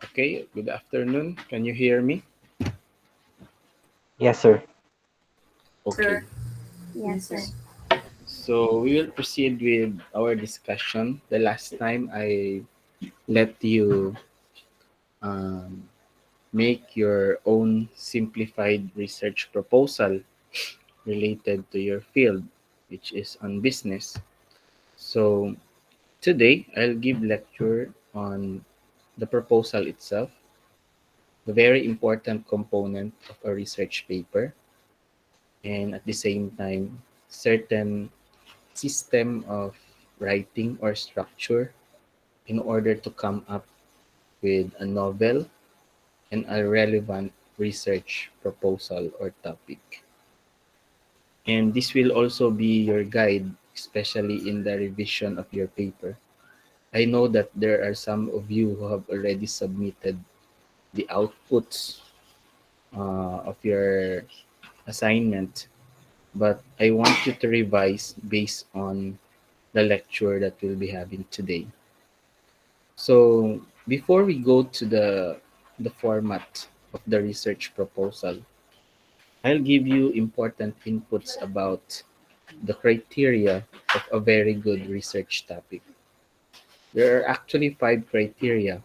Okay, good afternoon. Can you hear me? Yes, sir. Okay, Yes, sir. so we will proceed with our discussion. The last time I let you um, make your own simplified research proposal related to your field, which is on business. So today I'll give lecture on the proposal itself, the very important component of a research paper, and at the same time, certain system of writing or structure in order to come up with a novel and a relevant research proposal or topic. And this will also be your guide, especially in the revision of your paper. I know that there are some of you who have already submitted the outputs of your assignment, but I want you to revise based on the lecture that we'll be having today. So before we go to the format of the research proposal, I'll give you important inputs about the criteria of a very good research topic. There are actually five criteria,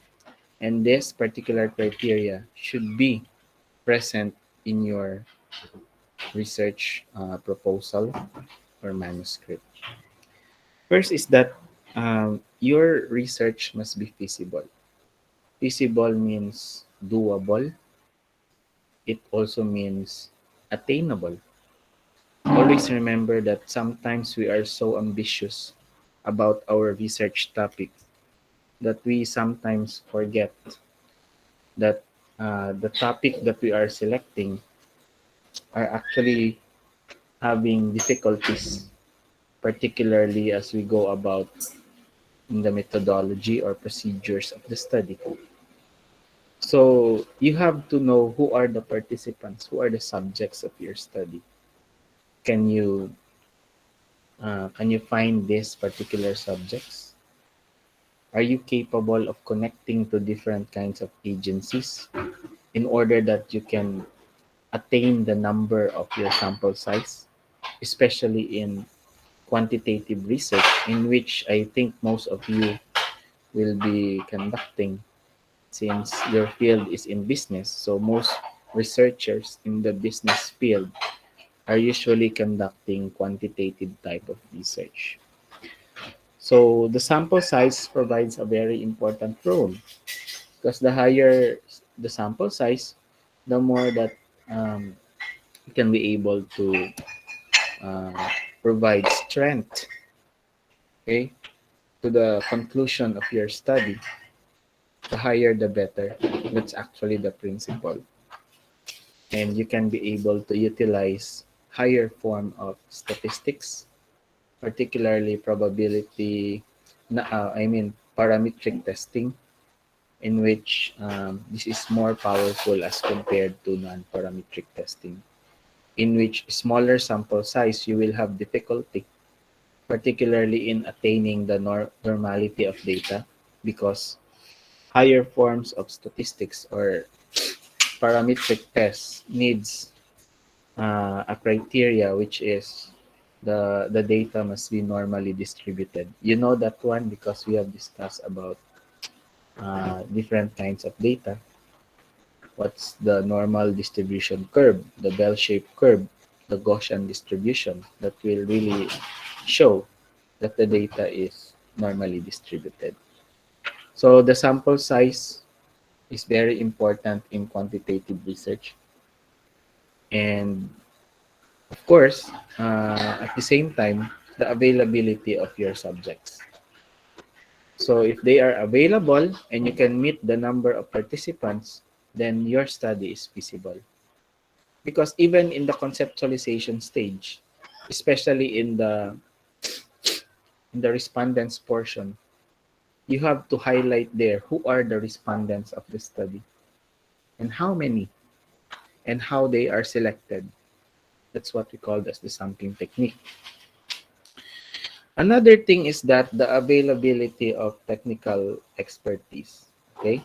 and this particular criteria should be present in your research proposal or manuscript. First is that your research must be feasible. Feasible means doable. It also means attainable. Always remember that sometimes we are so ambitious about our research topic that we sometimes forget that the topic that we are selecting are actually having difficulties, particularly as we go about in the methodology or procedures of the study. So you have to know who are the participants, who are the subjects of your study. Can you find these particular subjects? Are you capable of connecting to different kinds of agencies in order that you can attain the number of your sample size, especially in quantitative research, in which I think most of you will be conducting since your field is in business. So most researchers in the business field are usually conducting quantitative type of research. So the sample size provides a very important role because the higher the sample size, the more that um, you can be able to uh, provide strength, okay, to the conclusion of your study. The higher, the better. That's actually the principle, and you can be able to utilize higher form of statistics, particularly probability. I mean parametric testing, in which this is more powerful as compared to non-parametric testing, in which smaller sample size you will have difficulty, particularly in attaining the normality of data, because higher forms of statistics or parametric tests needs a criteria, which is the data must be normally distributed. You know that one because we have discussed about different kinds of data. What's the normal distribution curve, the bell-shaped curve, the Gaussian distribution that will really show that the data is normally distributed. So the sample size is very important in quantitative research. And of course, at the same time, the availability of your subjects. So if they are available and you can meet the number of participants, then your study is feasible. Because even in the conceptualization stage, especially in the respondents portion, you have to highlight there who are the respondents of the study and how many and how they are selected. That's what we call as the sampling technique. Another thing is that the availability of technical expertise. Okay,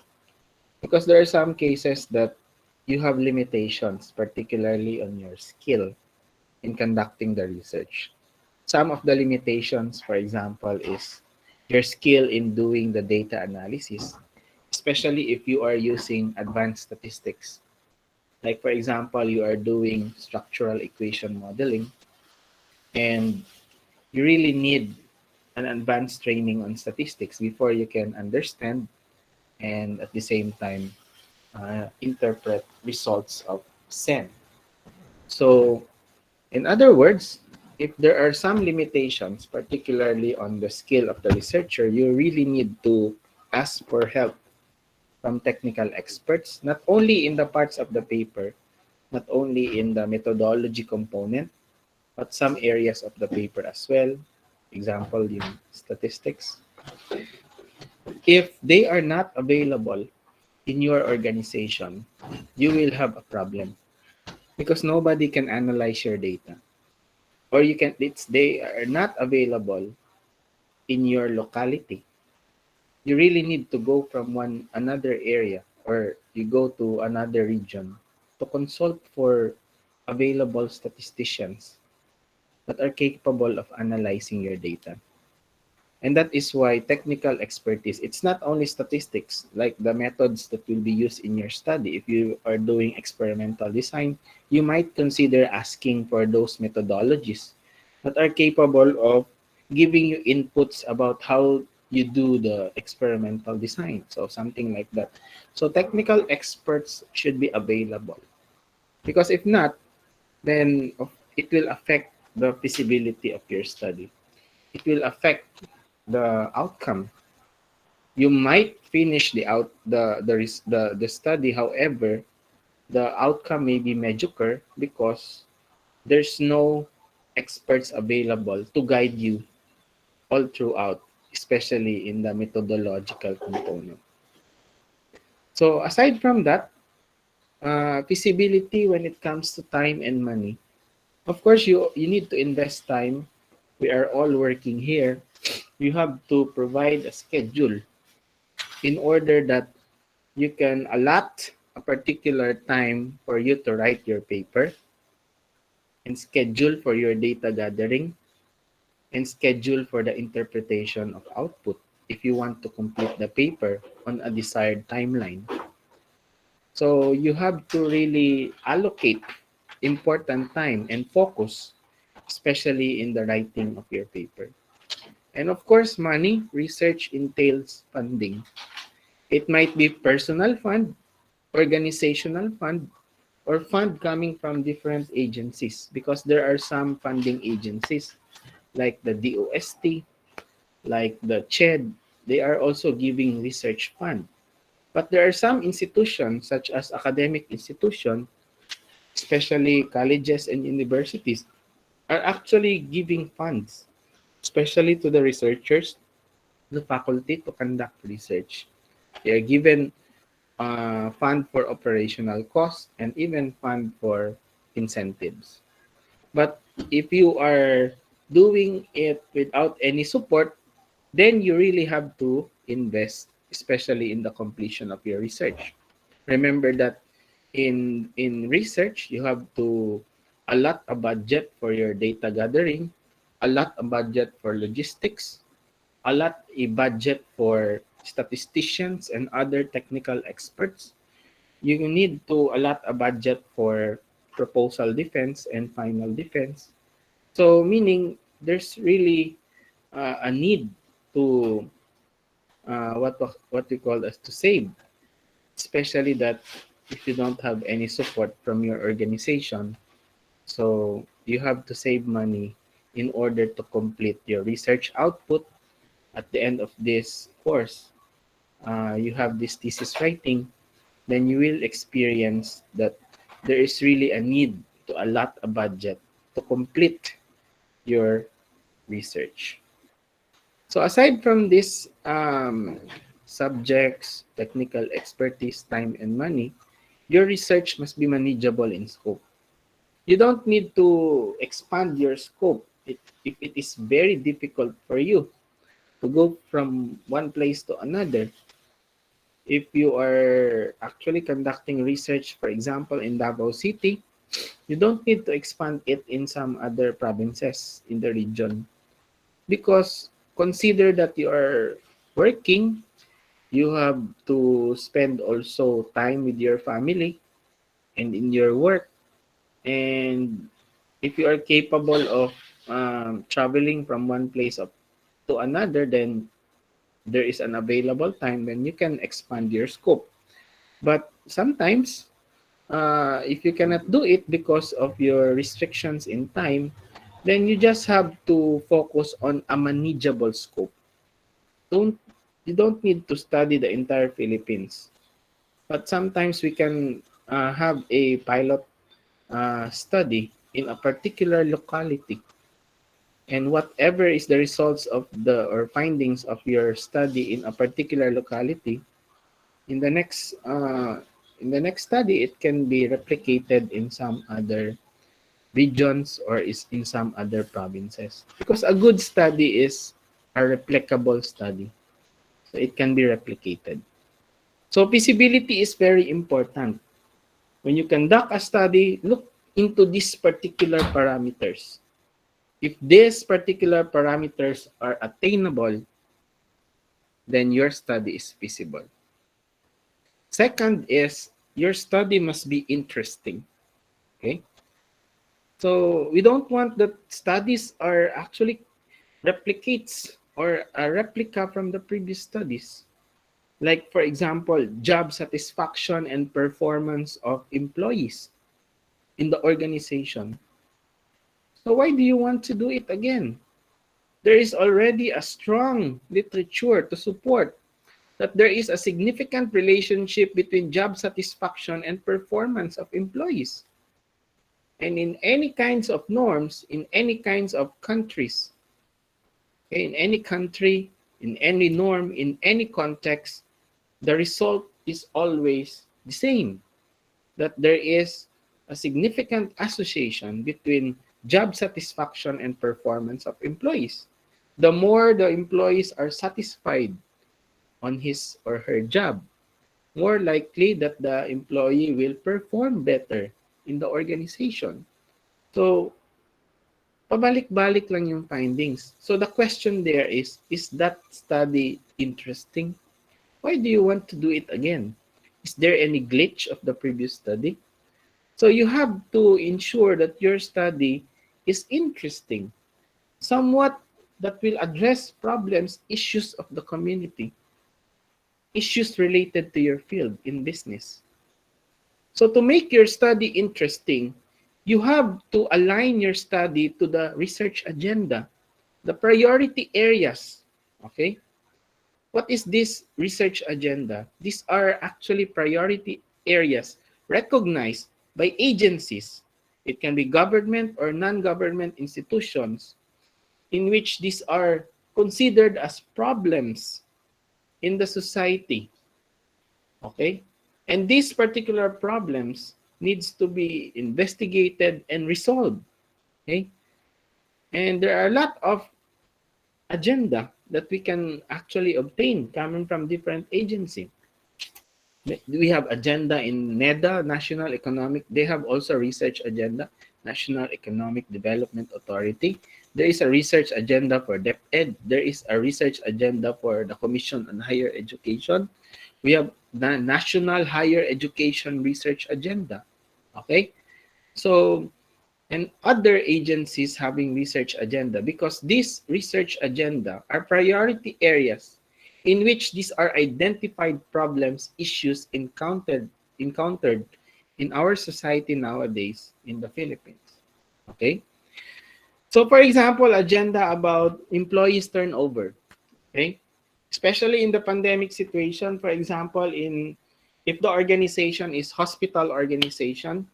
because there are some cases that you have limitations, particularly on your skill in conducting the research. Some of the limitations, for example, is your skill in doing the data analysis, especially if you are using advanced statistics. Like, for example, you are doing structural equation modeling and you really need an advanced training on statistics before you can understand and at the same time interpret results of SEN. So, in other words, if there are some limitations, particularly on the skill of the researcher, you really need to ask for help from technical experts, not only in the parts of the paper, not only in the methodology component, but some areas of the paper as well. Example, yung statistics. If they are not available in your organization, you will have a problem because nobody can analyze your data. Or they are not available in your locality. You really need to go from one another area or you go to another region to consult for available statisticians that are capable of analyzing your data. And that is why technical expertise, it's not only statistics, like the methods that will be used in your study. If you are doing experimental design, you might consider asking for those methodologies that are capable of giving you inputs about how you do the experimental design. So something like that. So technical experts should be available. Because if not, then it will affect the feasibility of your study. It will affect the outcome. You might finish the study, however, the outcome may be mediocre because there's no experts available to guide you all throughout, especially in the methodological component. So aside from that, feasibility when it comes to time and money. Of course, you need to invest time. We are all working here. You have to provide a schedule in order that you can allot a particular time for you to write your paper and schedule for your data gathering and schedule for the interpretation of output if you want to complete the paper on a desired timeline. So you have to really allocate important time and focus, especially in the writing of your paper. And of course, money, research entails funding. It might be personal fund, organizational fund, or fund coming from different agencies because there are some funding agencies like the DOST, like the CHED, they are also giving research fund. But there are some institutions such as academic institutions, especially colleges and universities, are actually giving funds, especially to the researchers, the faculty to conduct research. They are given fund for operational costs and even fund for incentives. But if you are doing it without any support, then you really have to invest, especially in the completion of your research. Remember that in research, you have to allot a budget for your data gathering, allot a budget for logistics, allot a budget for statisticians and other technical experts. You need to allot a budget for proposal defense and final defense. So meaning there's really a need to what we call as to save, especially that if you don't have any support from your organization, so you have to save money in order to complete your research output at the end of this course. You have this thesis writing, then you will experience that there is really a need to allot a budget to complete your research. So aside from these subjects, technical expertise, time, and money, your research must be manageable in scope. You don't need to expand your scope if it is very difficult for you to go from one place to another. If you are actually conducting research, for example, in Davao City, you don't need to expand it in some other provinces in the region, because consider that you are working, you have to spend also time with your family and in your work. And if you are capable of traveling from one place to another, then there is an available time, then you can expand your scope. But sometimes, if you cannot do it because of your restrictions in time, then you just have to focus on a manageable scope. Don't You don't need to study the entire Philippines, but sometimes we can have a pilot study in a particular locality, and whatever is the results of the or findings of your study in a particular locality, in the next study it can be replicated in some other regions or is in some other provinces, because a good study is a replicable study, so it can be replicated. So feasibility is very important. When you conduct a study, look into these particular parameters. If these particular parameters are attainable, then your study is feasible. Second is your study must be interesting. Okay? So we don't want that studies are actually replicates or a replica from the previous studies. Like, for example, job satisfaction and performance of employees in the organization. So why do you want to do it again? There is already a strong literature to support that there is a significant relationship between job satisfaction and performance of employees. And in any kinds of norms, in any kinds of countries, okay, in any country, in any norm, in any context, the result is always the same, that there is a significant association between job satisfaction and performance of employees. The more the employees are satisfied on his or her job, more likely that the employee will perform better in the organization. So, pabalik-balik lang yung findings. So, the question there is that study interesting? Why do you want to do it again? Is there any glitch of the previous study? So, you have to ensure that your study is interesting, somewhat that will address problems, issues of the community, issues related to your field in business. So to make your study interesting, you have to align your study to the research agenda, the priority areas. Okay? What is this research agenda? These are actually priority areas recognized by agencies. It can be government or non-government institutions in which these are considered as problems in the society. Okay? And these particular problems needs to be investigated and resolved. Okay? And there are a lot of agenda that we can actually obtain coming from different agencies. We have agenda in NEDA, National Economic. They have also research agenda, National Economic Development Authority. There is a research agenda for DepEd. There is a research agenda for the Commission on Higher Education. We have the National Higher Education Research Agenda. Okay? So, and other agencies having research agenda, because these research agenda are priority areas in which these are identified problems, issues encountered in our society nowadays in the Philippines. Okay? So for example, agenda about employees turnover. Okay? Especially in the pandemic situation, for example, in if the organization is hospital organization,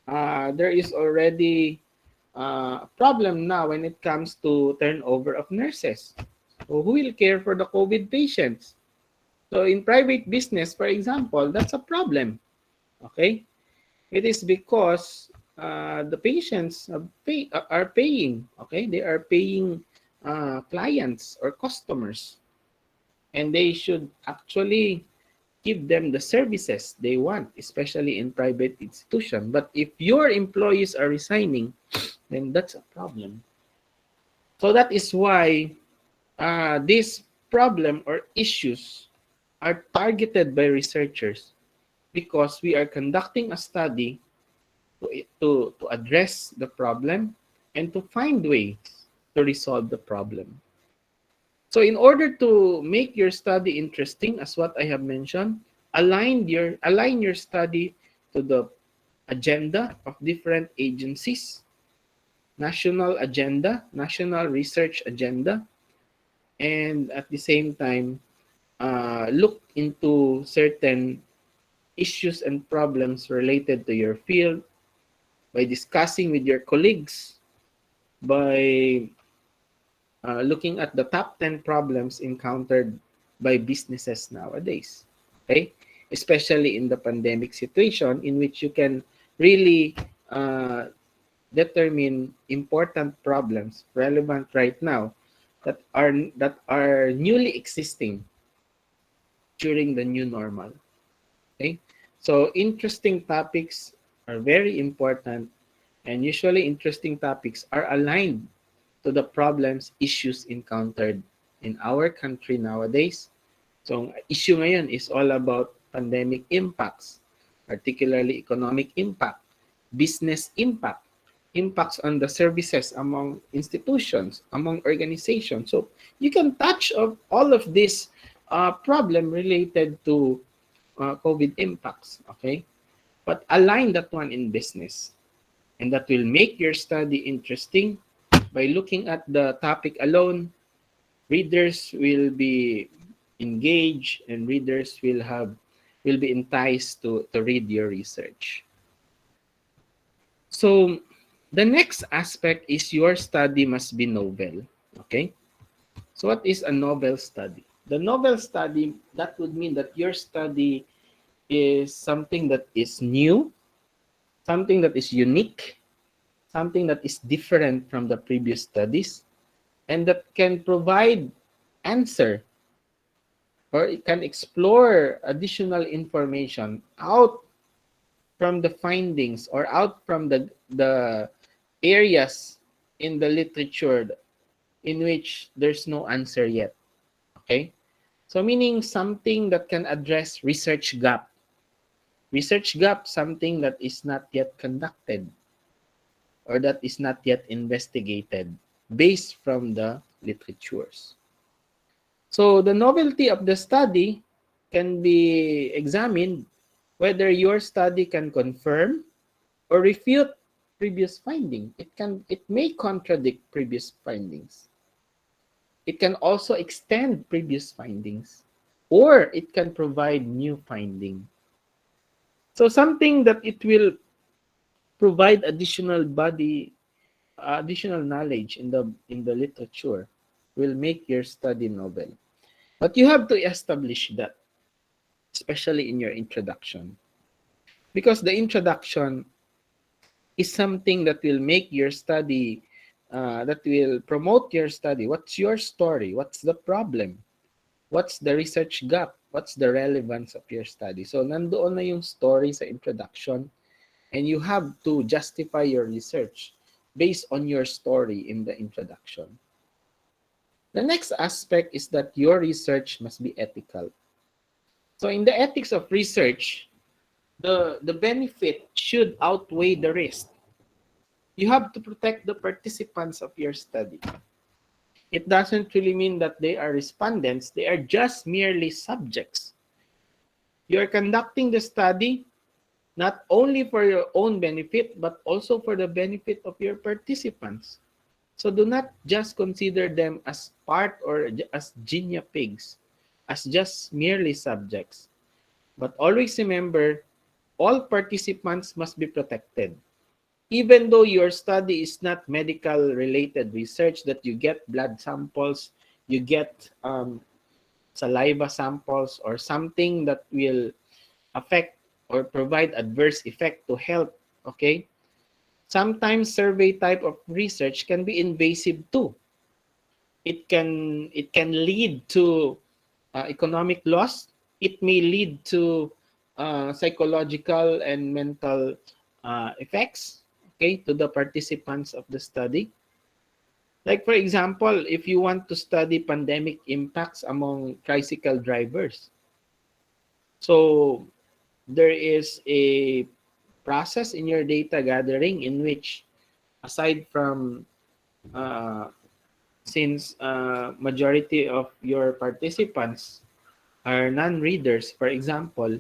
there is already a problem now when it comes to turnover of nurses. So who will care for the COVID patients? So in private business, for example, that's a problem. Okay, it is because the patients are paying. Okay, they are paying clients or customers, and they should actually give them the services they want, especially in private institution. But if your employees are resigning, then that's a problem. So that is why this problem or issues are targeted by researchers, because we are conducting a study to address the problem and to find ways to resolve the problem. So in order to make your study interesting, as what I have mentioned, align your study to the agenda of different agencies, national agenda, national research agenda, and at the same time, look into certain issues and problems related to your field by discussing with your colleagues, by looking at the top 10 problems encountered by businesses nowadays. Okay? Especially in the pandemic situation, in which you can really determine important problems relevant right now that are newly existing during the new normal. Okay? So interesting topics are very important, and usually interesting topics are aligned to the problems, issues encountered in our country nowadays. So issue ngayon is all about pandemic impacts, particularly economic impact, business impact, impacts on the services among institutions, among organizations. So you can touch of all of this problem related to COVID impacts, okay? But align that one in business, and that will make your study interesting. By looking at the topic alone, readers will be engaged, and readers will be enticed to read your research. So the next aspect is your study must be novel. Okay? So what is a novel study? The novel study, that would mean that your study is something that is new, something that is unique, something that is different from the previous studies, and that can provide answer, or it can explore additional information out from the findings, or out from the areas in the literature in which there's no answer yet. Okay? So meaning something that can address research gap. Research gap, something that is not yet conducted, or that is not yet investigated based from the literatures. So the novelty of the study can be examined whether your study can confirm or refute previous finding. It may contradict previous findings. It can also extend previous findings, or it can provide new finding. So something that it will provide additional knowledge in the literature will make your study novel. But you have to establish that, especially in your introduction, because the introduction is something that will make your study, that will promote your study. What's your story? What's the problem? What's the research gap? What's the relevance of your study? So nandoon na yung story sa introduction, and you have to justify your research based on your story in the introduction. The next aspect is that your research must be ethical. So in the ethics of research, the benefit should outweigh the risk. You have to protect the participants of your study. It doesn't really mean that they are respondents, they are just merely subjects. You are conducting the study not only for your own benefit, but also for the benefit of your participants. So do not just consider them as part, or as guinea pigs, as just merely subjects. But always remember, all participants must be protected. Even though your study is not medical related research, that you get blood samples, you get saliva samples, or something that will affect or provide adverse effect to health, okay? Sometimes survey type of research can be invasive too. It can lead to economic loss, it may lead to psychological and mental effects, okay, to the participants of the study. Like, for example, if you want to study pandemic impacts among tricycle drivers, so there is a process in your data gathering in which, aside from uh, since majority of your participants are non-readers, for example,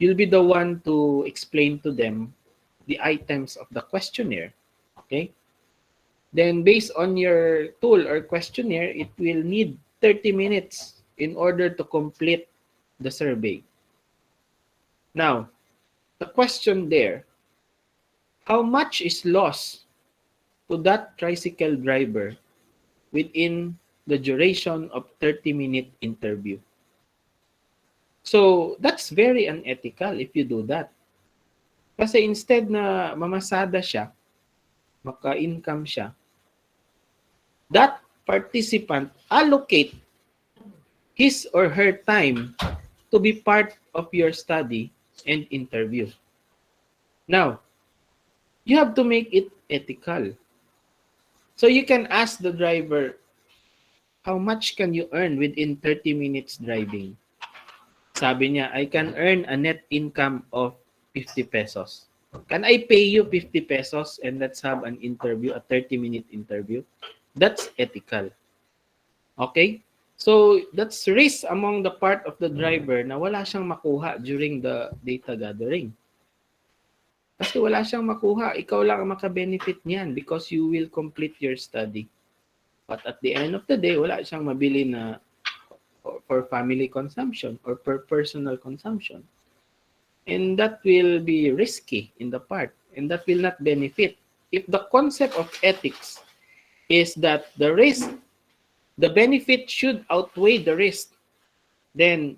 you'll be the one to explain to them the items of the questionnaire. Okay? Then based on your tool or questionnaire, it will need 30 minutes in order to complete the survey. Now, the question there, how much is lost to that tricycle driver within the duration of 30-minute interview? So, that's very unethical if you do that. Kasi instead na mamasada siya, maka-income siya, that participant allocate his or her time to be part of your study and interview. Now, you have to make it ethical. So you can ask the driver, how much can you earn within 30 minutes driving? Sabi niya, I can earn a net income of 50 pesos. Can I pay you 50 pesos and let's have an interview, a 30-minute interview? That's ethical. Okay? So, that's risk among the part of the driver na wala siyang makuha during the data gathering. Kasi wala siyang makuha. Ikaw lang ang makabenefit niyan because you will complete your study. But at the end of the day, wala siyang mabili na for family consumption or per personal consumption. And that will be risky in the part, and that will not benefit. If the concept of ethics is that the benefit should outweigh the risk, then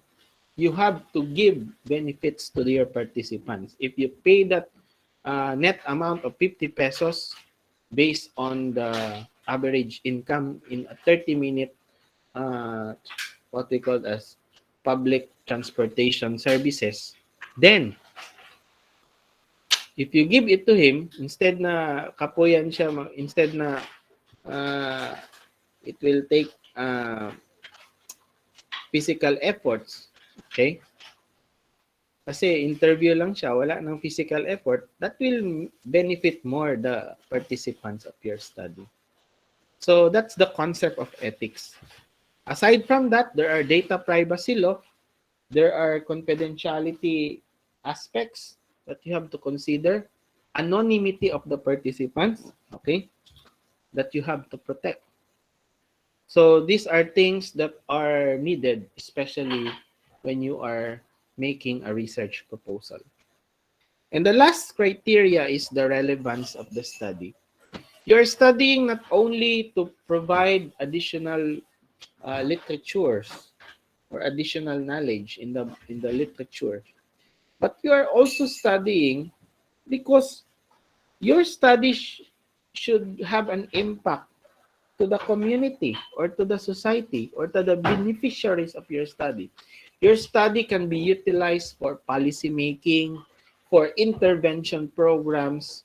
you have to give benefits to your participants. If you pay that net amount of 50 pesos based on the average income in a 30-minute what we call as public transportation services, then if you give it to him, instead na kapuyan siya, instead na uh, it will take physical efforts, okay? Kasi interview lang siya, wala ng physical effort, that will benefit more the participants of your study. So that's the concept of ethics. Aside from that, there are data privacy law, there are confidentiality aspects that you have to consider, anonymity of the participants, okay, that you have to protect. So these are things that are needed, especially when you are making a research proposal. And the last criteria is the relevance of the study. You're studying not only to provide additional literatures or additional knowledge in the literature, but you are also studying because your study should have an impact to the community or to the society or to the beneficiaries of your study. Your study can be utilized for policy making, for intervention programs,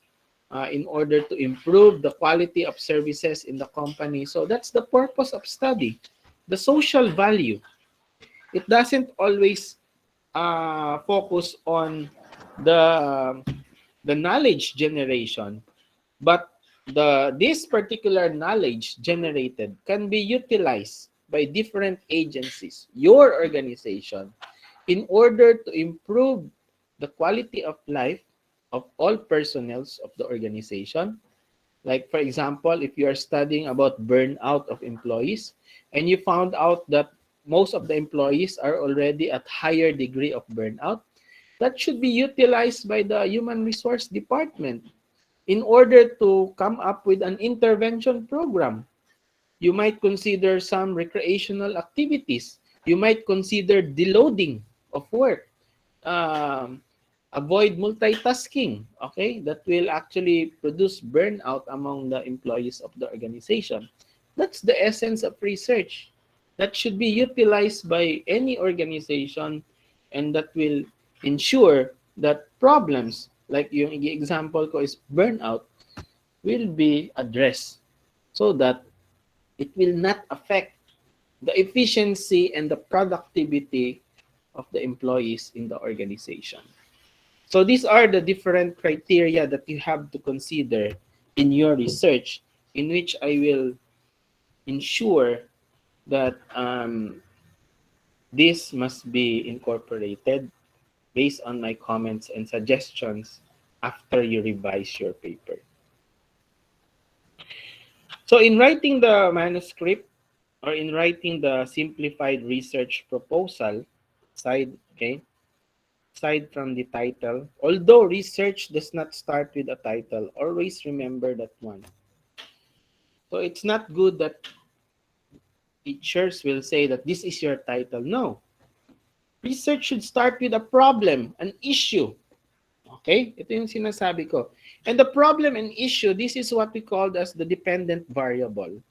in order to improve the quality of services in the company. So that's the purpose of study. The social value. It doesn't always focus on the the knowledge generation, but this particular knowledge generated can be utilized by different agencies, your organization, in order to improve the quality of life of all personnel of the organization. Like, for example, if you are studying about burnout of employees and you found out that most of the employees are already at higher degree of burnout, that should be utilized by the human resource department in order to come up with an intervention program. You might consider some recreational activities. You might consider deloading of work. Um, Avoid multitasking, okay? That will actually produce burnout among the employees of the organization. That's the essence of research. that should be utilized by any organization, and that will ensure that problems like yung example ko is burnout will be addressed, so that it will not affect the efficiency and the productivity of the employees in the organization. So these are the different criteria that you have to consider in your research, in which I will ensure that this must be incorporated based on my comments and suggestions after you revise your paper. So in writing the manuscript, or in writing the simplified research proposal, okay, aside from the title, although research does not start with a title, always remember that one. So it's not good that teachers will say that this is your title. No. Research should start with a problem, an issue. Okay? Ito yung sinasabi ko. And the problem and issue, this is what we call as the dependent variable.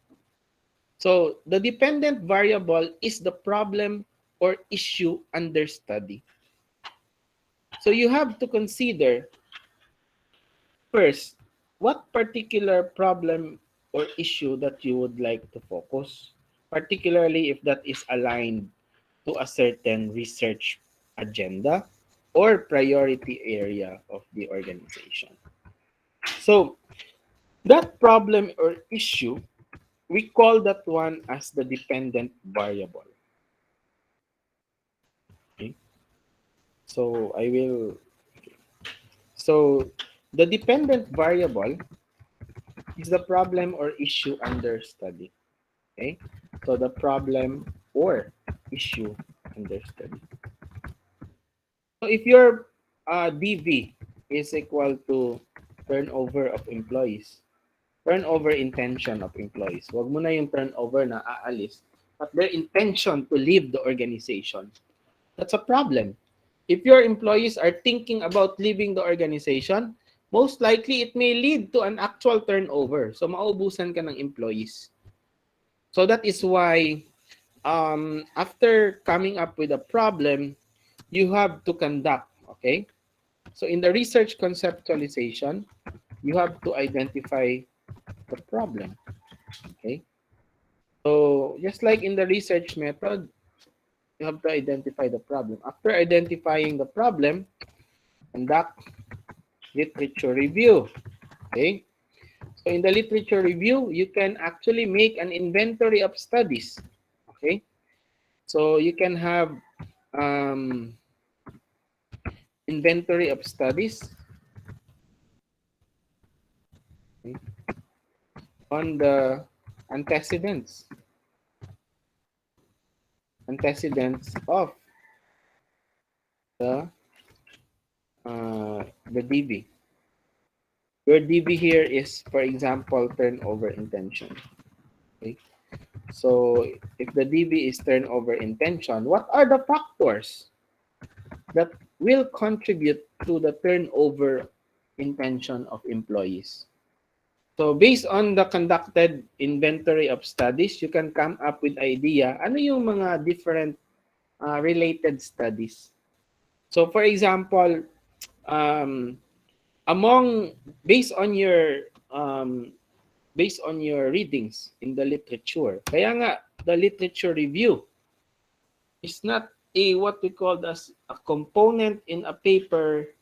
So the dependent variable is the problem or issue under study. So you have to consider first, what particular problem or issue that you would like to focus, particularly if that is aligned to a certain research agenda or priority area of the organization. So that problem or issue, we call that one as the dependent variable. Okay. So the dependent variable is the problem or issue under study. Okay. So the problem or issue under study. So if your DV is equal to turnover of employees, turnover intention of employees, wag mo na yung turnover na aalis, but their intention to leave the organization, that's a problem. If your employees are thinking about leaving the organization, most likely it may lead to an actual turnover. So maubusan ka ng employees. So that is why after coming up with a problem, you have to conduct, okay? So in the research conceptualization, you have to identify the problem, okay? So just like in the research method, you have to identify the problem. After identifying the problem, conduct literature review, okay? So in the literature review, you can actually make an inventory of studies, okay? So you can have inventory of studies, okay, on the antecedents of the DB. Your DB here is, for example, turnover intention. Okay. So if the DB is turnover intention, what are the factors that will contribute to the turnover intention of employees? So based on the conducted inventory of studies, you can come up with idea ano yung mga different related studies. So for example, based on your readings in the literature, kaya nga the literature review is not what we call as a component in a paper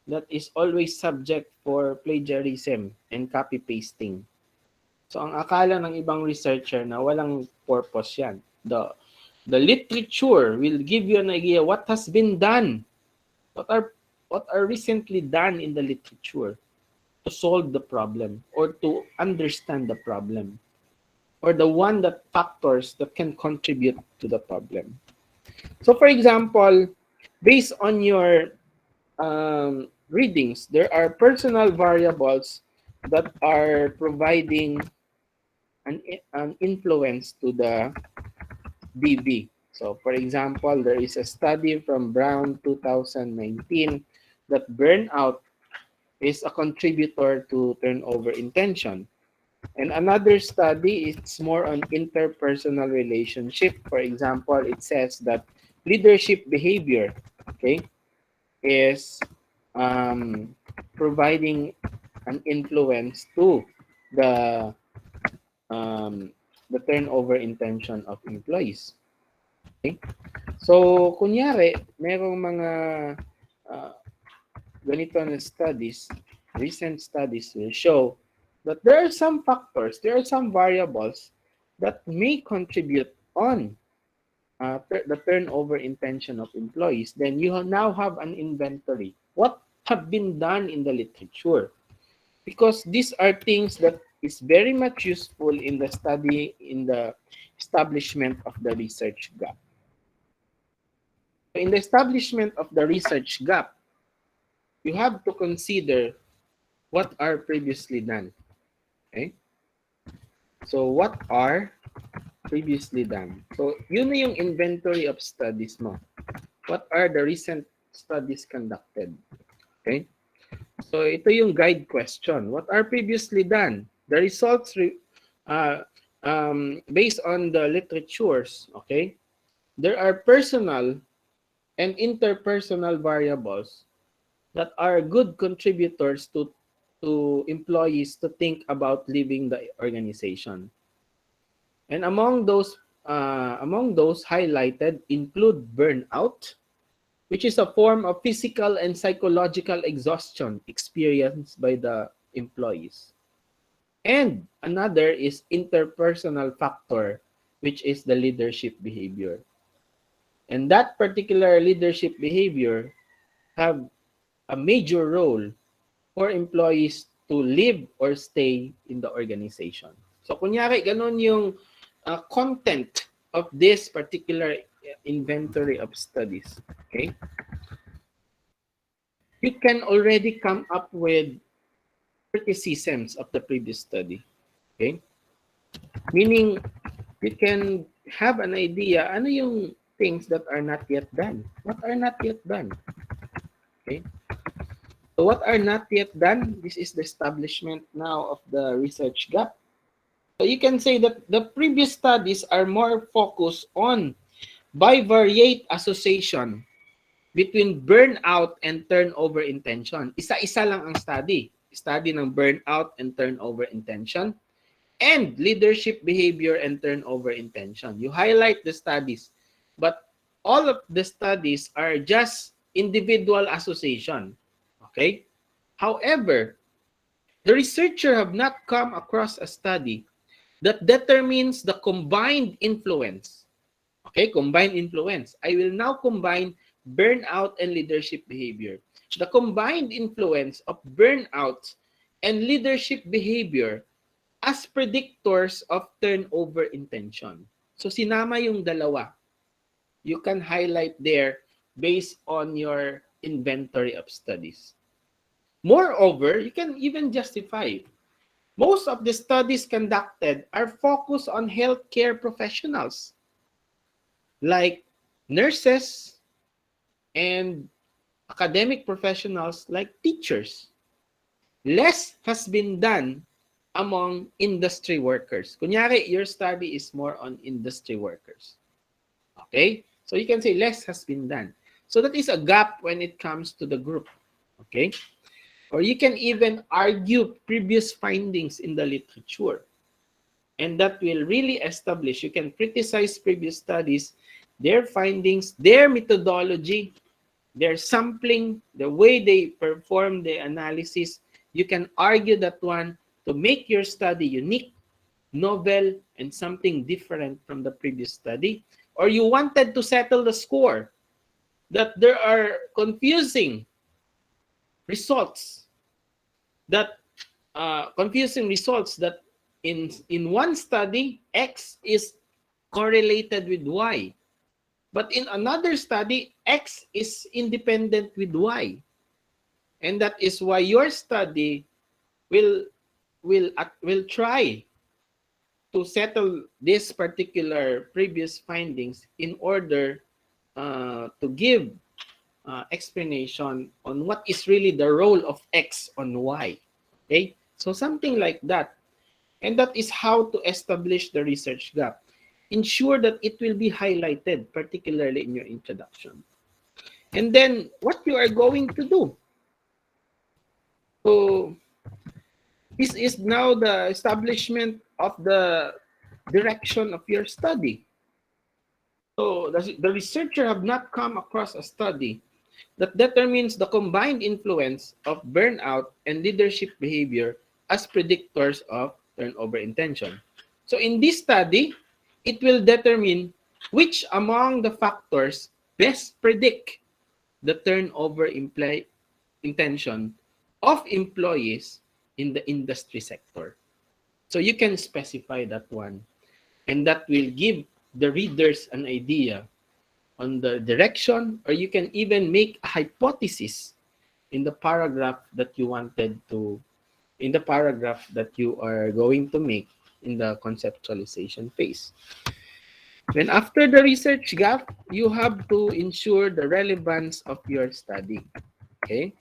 that is always subject for plagiarism and copy pasting. So ang akala ng ibang researcher na walang purpose yan. The literature will give you an idea what has been done, what are recently done in the literature to solve the problem or to understand the problem, or the factors that can contribute to the problem. So for example, based on your readings, there are personal variables that are providing an influence to the DB. So for example, there is a study from Brown 2019 that burnout is a contributor to turnover intention. And another study, it's more on interpersonal relationship. For example, it says that leadership behavior, okay, is um, providing an influence to the um, the turnover intention of employees. Okay? So, kunyari, merong mga uh, ganito na studies, recent studies will show that there are some factors, there are some variables that may contribute on the turnover intention of employees. Then you now have an inventory. What have been done in the literature? Because these are things that is very much useful in the study, in the establishment of the research gap. So in the establishment of the research gap, you have to consider what are previously done. Okay? So what are previously done? So yun na yung inventory of studies mo. What are the recent studies conducted? Okay? So ito yung guide question. What are previously done? The results based on the literatures, okay? There are personal and interpersonal variables that are good contributors to employees to think about leaving the organization. And among those highlighted include burnout, which is a form of physical and psychological exhaustion experienced by the employees. And another is interpersonal factor, which is the leadership behavior. And that particular leadership behavior have a major role for employees to live or stay in the organization. So kunyari, ganun yung content of this particular inventory of studies. Okay? You can already come up with criticisms of the previous study. Okay? Meaning, you can have an idea, ano yung things that are not yet done? What are not yet done? Okay? So what are not yet done? This is the establishment now of the research gap. So you can say that the previous studies are more focused on bivariate association between burnout and turnover intention. Isa-isa lang ang study. Study ng burnout and turnover intention and leadership behavior and turnover intention. You highlight the studies, but all of the studies are just individual association. Okay? However, the researcher have not come across a study that determines the combined influence. Okay, combined influence. I will now combine burnout and leadership behavior. The combined influence of burnout and leadership behavior as predictors of turnover intention. So sinama yung dalawa. You can highlight there based on your inventory of studies. Moreover, you can even justify. Most of the studies conducted are focused on healthcare professionals like nurses and academic professionals like teachers. Less has been done among industry workers. Kunyari, your study is more on industry workers. Okay? So you can say less has been done. So that is a gap when it comes to the group. Okay? Or you can even argue previous findings in the literature. And that will really establish, you can criticize previous studies, their findings, their methodology, their sampling, the way they perform the analysis. You can argue that one to make your study unique, novel, and something different from the previous study. Or you wanted to settle the score that there are confusing results that in one study X is correlated with Y, but in another study X is independent with Y, and that is why your study will try to settle this particular previous findings in order to give explanation on what is really the role of X on Y. Okay, so something like that. And that is how to establish the research gap. Ensure that it will be highlighted, particularly in your introduction. And then what you are going to do. So this is now the establishment of the direction of your study. So the researcher have not come across a study that determines the combined influence of burnout and leadership behavior as predictors of turnover intention. So in this study, it will determine which among the factors best predict the turnover intention of employees in the industry sector. So you can specify that one, and that will give the readers an idea on the direction, or you can even make a hypothesis in the paragraph that you wanted to, in the paragraph that you are going to make in the conceptualization phase. Then after the research gap, you have to ensure the relevance of your study. Okay?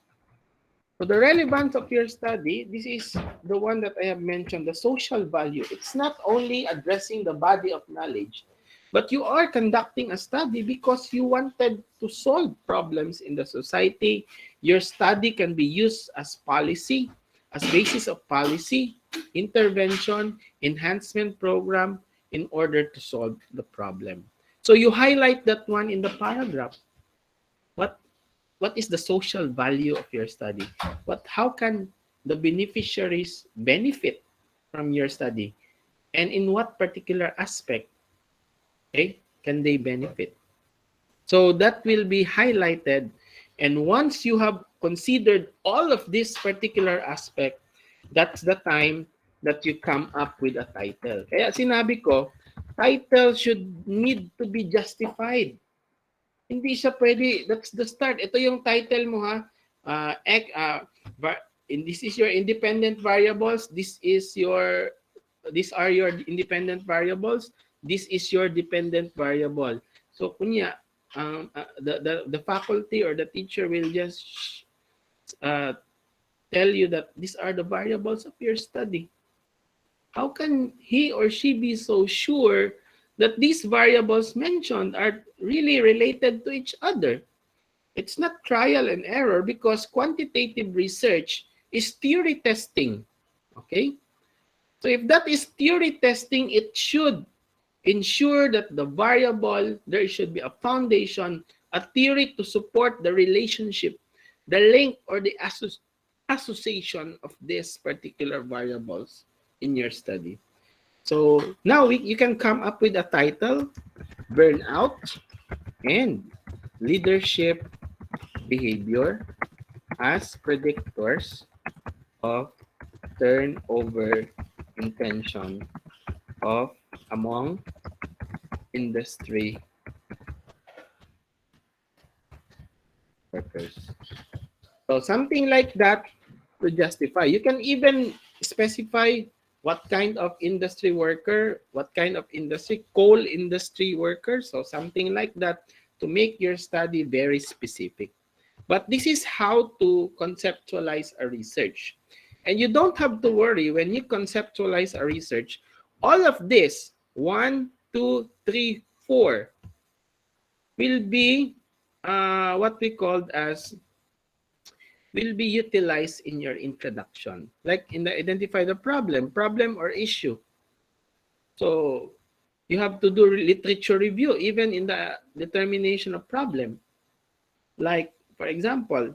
So the relevance of your study, this is the one that I have mentioned, the social value. It's not only addressing the body of knowledge, but you are conducting a study because you wanted to solve problems in the society. Your study can be used as policy, as basis of policy, intervention, enhancement program in order to solve the problem. So you highlight that one in the paragraph. What what is the social value of your study? How can the beneficiaries benefit from your study? And in what particular aspect, okay, can they benefit? So that will be highlighted. And once you have considered all of this particular aspect, that's the time that you come up with a title. Kaya sinabi ko, title should need to be justified. Hindi siya pwede, that's the start. Ito yung title mo ha. This is your independent variables. These are your independent variables. This is your dependent variable. So kunya, the faculty or the teacher will just uh, tell you that these are the variables of your study. How can he or she be so sure that these variables mentioned are really related to each other? It's not trial and error because quantitative research is theory testing. Okay? So if that is theory testing, it should ensure that the variable, there should be a foundation, a theory to support the relationship, the link or the association of these particular variables in your study. So now you can come up with a title, Burnout and Leadership Behavior as Predictors of Turnover Intention of Among Industry Workers. So something like that to justify. You can even specify what kind of industry worker, what kind of industry, coal industry worker, so something like that to make your study very specific. But this is how to conceptualize a research. And you don't have to worry when you conceptualize a research, all of this, 1, 2, 3, 4, will be what we called as will be utilized in your introduction. Like in the identify the problem or issue. So you have to do literature review even in the determination of problem. Like for example,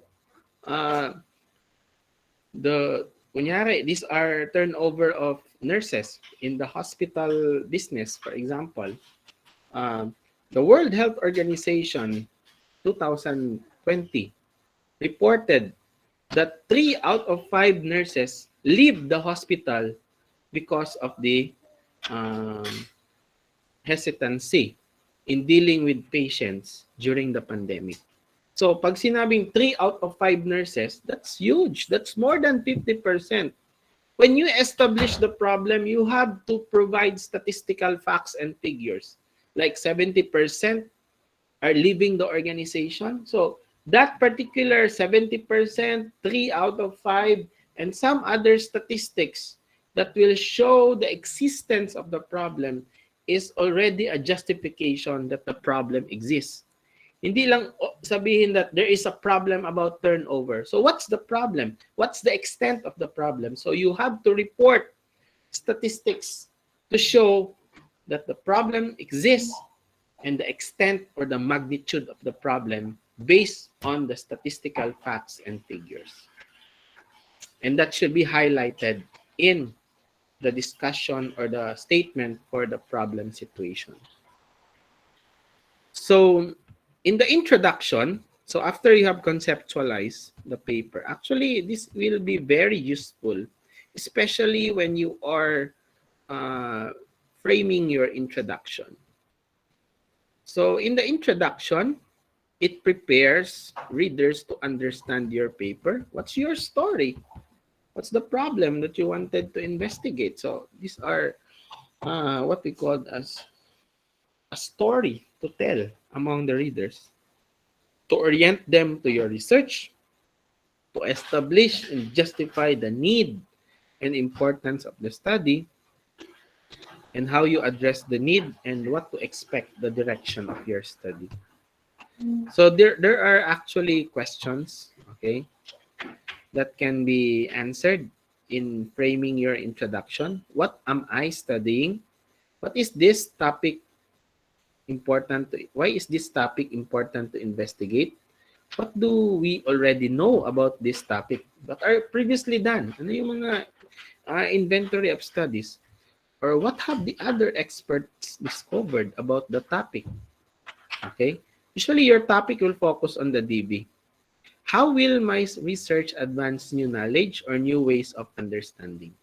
these are turnover of nurses in the hospital business, for example. The World Health Organization 2020 reported that 3 out of 5 nurses leave the hospital because of the um, hesitancy in dealing with patients during the pandemic. So pag sinabing 3 out of 5 nurses, that's huge. That's more than 50%. When you establish the problem, you have to provide statistical facts and figures. Like 70% are leaving the organization. So that particular 70%, 3 out of 5, and some other statistics that will show the existence of the problem is already a justification that the problem exists. Hindi lang sabihin that there is a problem about turnover. So what's the problem? What's the extent of the problem? So you have to report statistics to show that the problem exists and the extent or the magnitude of the problem based on the statistical facts and figures. And that should be highlighted in the discussion or the statement for the problem situation. So in the introduction, so after you have conceptualized the paper, actually this will be very useful, especially when you are uh, framing your introduction. So in the introduction, it prepares readers to understand your paper. What's your story? What's the problem that you wanted to investigate? So these are what we call as a story to tell among the readers, to orient them to your research, to establish and justify the need and importance of the study, and how you address the need and what to expect the direction of your study. So there are actually questions, okay, that can be answered in framing your introduction. What am I studying? What is this topic important to, why is this topic important to investigate? What do we already know about this topic? What are previously done? Ano yung mga inventory of studies? Or what have the other experts discovered about the topic? Okay? Usually your topic will focus on the DB. How will my research advance new knowledge or new ways of understanding?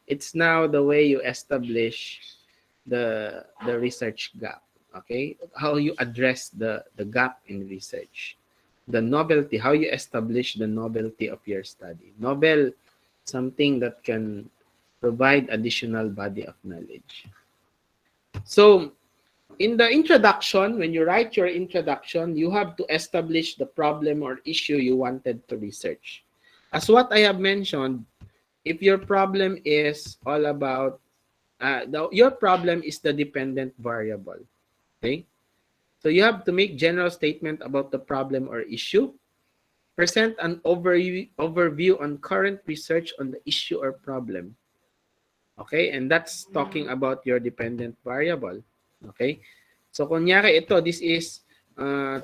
It's now the way you establish the research gap. Okay? How you address the gap in research. The novelty, how you establish the novelty of your study. Novel, something that can provide additional body of knowledge. So, in the introduction, when you write your introduction, you have to establish the problem or issue you wanted to research. As what I have mentioned, if your problem is all about, your problem is the dependent variable. Okay? So you have to make general statement about the problem or issue. Present an overview on current research on the issue or problem. Okay? And that's talking about your dependent variable. Okay? So kunyari ito, this is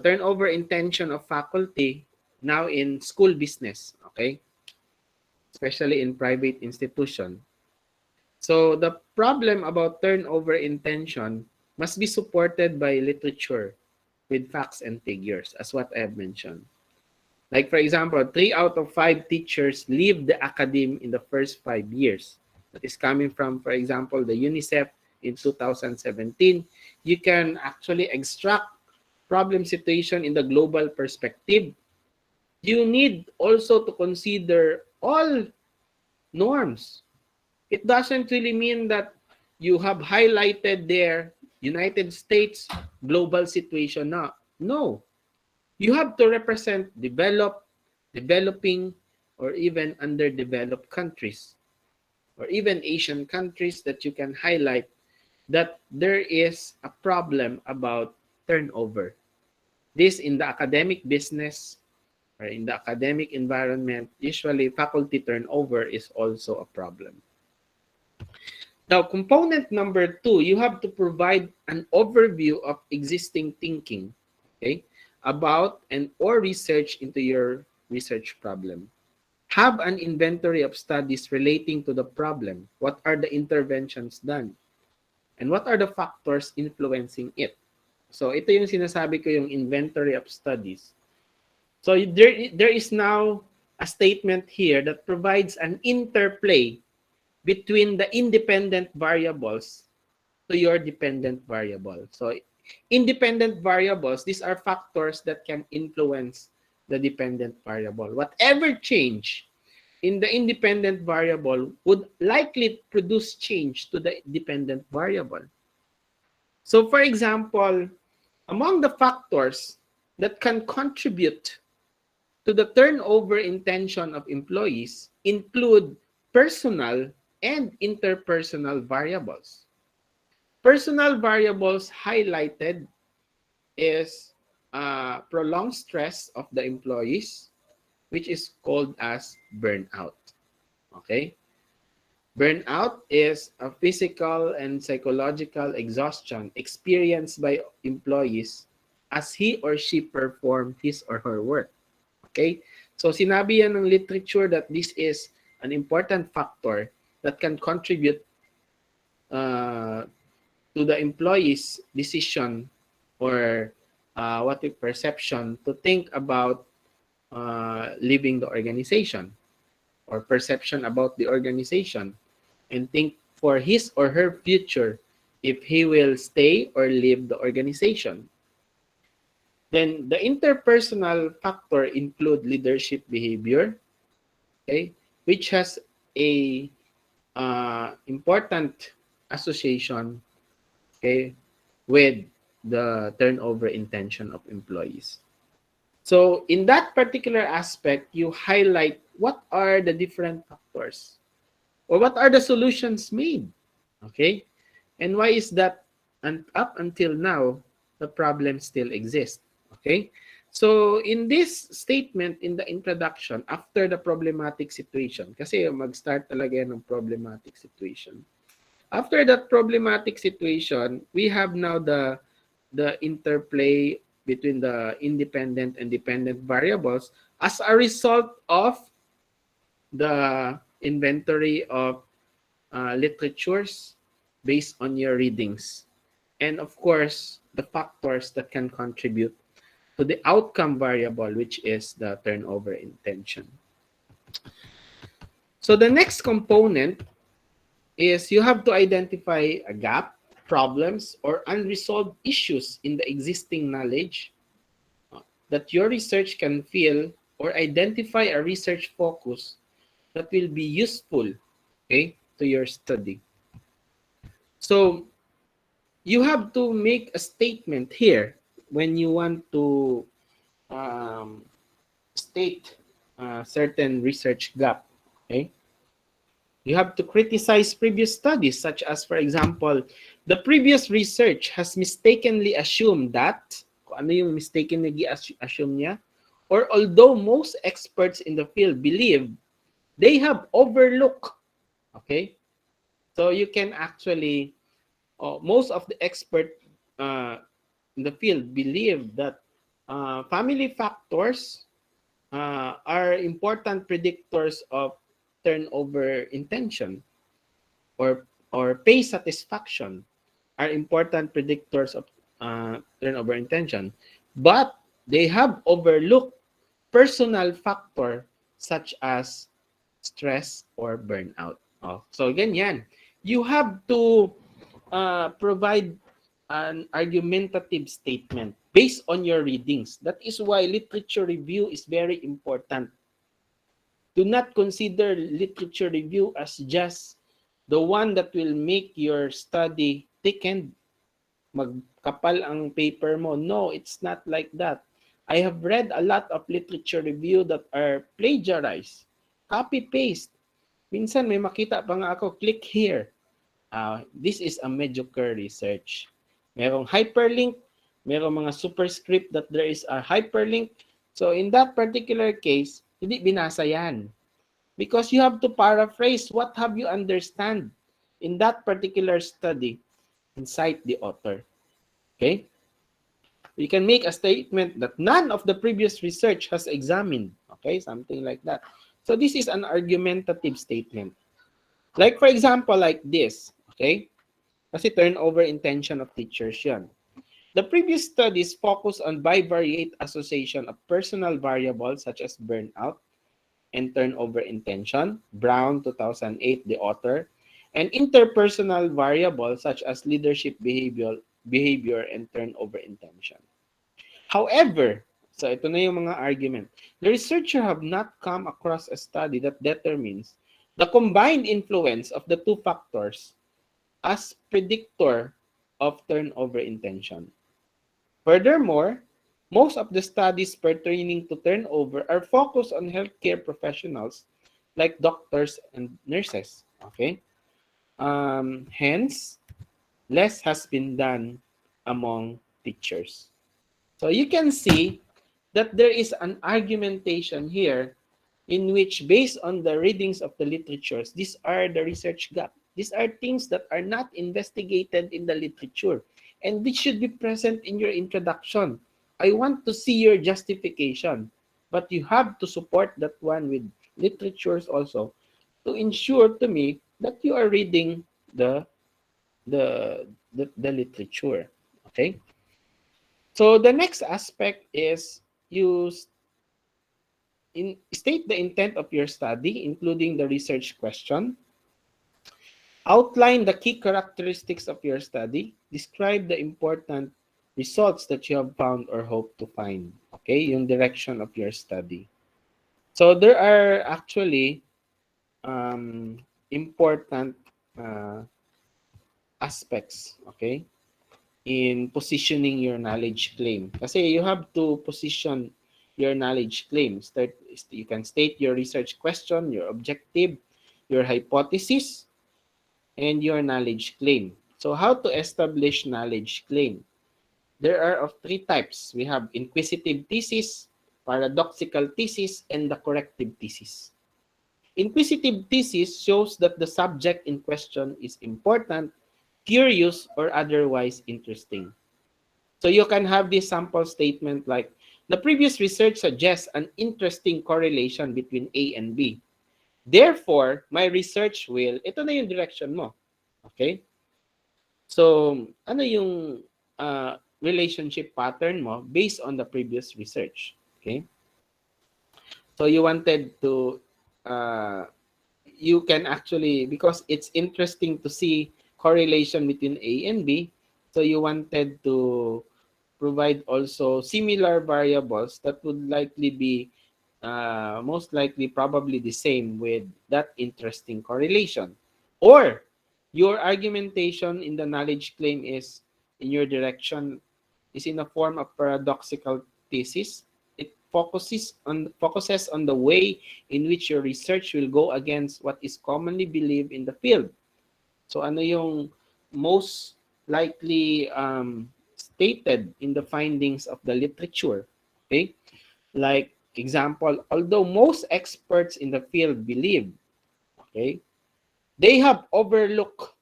turnover intention of faculty now in school business. Okay? Especially in private institution. So the problem about turnover intention must be supported by literature with facts and figures, as what I have mentioned. Like, for example, 3 out of 5 teachers leave the academy in the first 5 years. That is coming from, for example, the UNICEF in 2017. You can actually extract problem situation in the global perspective. You need also to consider all norms. It doesn't really mean that you have highlighted there United States global situation now. No. You have to represent developed, developing, or even underdeveloped countries, or even Asian countries that you can highlight that there is a problem about turnover. This in the academic business or in the academic environment, usually faculty turnover is also a problem. Now, component number 2, you have to provide an overview of existing thinking, okay, about and or research into your research problem. Have an inventory of studies relating to the problem. What are the interventions done? And what are the factors influencing it? So, ito yung sinasabi ko, yung inventory of studies. So, there is now a statement here that provides an interplay between the independent variables to your dependent variable. So independent variables, these are factors that can influence the dependent variable. Whatever change in the independent variable would likely produce change to the dependent variable. So for example, among the factors that can contribute to the turnover intention of employees include personal and interpersonal variables. Personal variables highlighted is prolonged stress of the employees, which is called as burnout. Okay? Burnout is a physical and psychological exhaustion experienced by employees as he or she perform his or her work. Okay? So sinabi yan ng literature that this is an important factor that can contribute uh, to the employee's decision or what we perception to think about leaving the organization or perception about the organization and think for his or her future if he will stay or leave the organization. Then the interpersonal factor include leadership behavior, okay, which has a important association, okay, with the turnover intention of employees. So in that particular aspect, you highlight what are the different factors or what are the solutions made, okay? And why is that? And up until now, the problem still exists, okay? So in this statement, in the introduction, after the problematic situation, kasi mag-start talaga yan ng problematic situation. After that problematic situation, we have now the interplay between the independent and dependent variables as a result of the inventory of literatures based on your readings. And of course, the factors that can contribute to the outcome variable, which is the turnover intention. So the next component is you have to identify a gap, problems, or unresolved issues in the existing knowledge that your research can fill or identify a research focus that will be useful, okay, to your study. So you have to make a statement here when you want to um, state a certain research gap, okay? You have to criticize previous studies, such as, for example, the previous research has mistakenly assumed that, kung ano yung mistakenly assume niya, or although most experts in the field believe, they have overlooked, okay? So you can actually, most of the expert in the field believe that family factors are important predictors of turnover intention or pay satisfaction are important predictors of turnover intention, but they have overlooked personal factor such as stress or burnout. Oh, so ganyan. You have to provide an argumentative statement based on your readings. That is why literature review is very important. Do not consider literature review as just the one that will make your study thickened, magkapal ang paper mo. No, it's not like that. I have read a lot of literature review that are plagiarized, copy-paste. Minsan may makita pa nga ako, click here. This is a mediocre research. Merong hyperlink, merong mga superscript that there is a hyperlink. So in that particular case, hindi binasa yan. Because you have to paraphrase what have you understand in that particular study and cite the author. Okay? You can make a statement that none of the previous research has examined. Okay? Something like that. So this is an argumentative statement. Like for example, like this. Okay? Kasi turnover intention of teachers yan. The previous studies focus on bivariate association of personal variables such as burnout and turnover intention, Brown 2008, the author, and interpersonal variables such as leadership behavior and turnover intention. However, so ito na yung mga argument. The researcher have not come across a study that determines the combined influence of the two factors as predictor of turnover intention. Furthermore, most of the studies pertaining to turnover are focused on healthcare professionals like doctors and nurses. Okay? Hence, less has been done among teachers. So you can see that there is an argumentation here in which, based on the readings of the literatures, these are the research gap. These are things that are not investigated in the literature, and this should be present in your introduction. I want to see your justification, but you have to support that one with literatures also to ensure to me that you are reading the literature. Okay. So the next aspect is you state the intent of your study, including the research question. Outline the key characteristics of your study. Describe the important results that you have found or hope to find. Okay, yung direction of your study. So there are actually important uh, aspects, okay, in positioning your knowledge claim. Kasi you have to position your knowledge claim. You can state your research question, your objective, your hypothesis, and your knowledge claim. So how to establish knowledge claim? There are of three types. We have inquisitive thesis, paradoxical thesis, and the corrective thesis. Inquisitive thesis shows that the subject in question is important, curious, or otherwise interesting. So you can have this sample statement like, the previous research suggests an interesting correlation between A and B. Therefore, my research will, ito na yung direction mo. Okay? So, ano yung relationship pattern mo based on the previous research? Okay? So, you wanted to, you can actually, because it's interesting to see correlation between A and B, so you wanted to provide also similar variables that would likely be most likely probably the same with that interesting correlation. Or your argumentation in the knowledge claim is in your direction is in a form of paradoxical thesis. It focuses on the way in which your research will go against what is commonly believed in the field. So ano yung most likely stated in the findings of the literature? Okay? Like example, although most experts in the field believe, okay, they have overlooked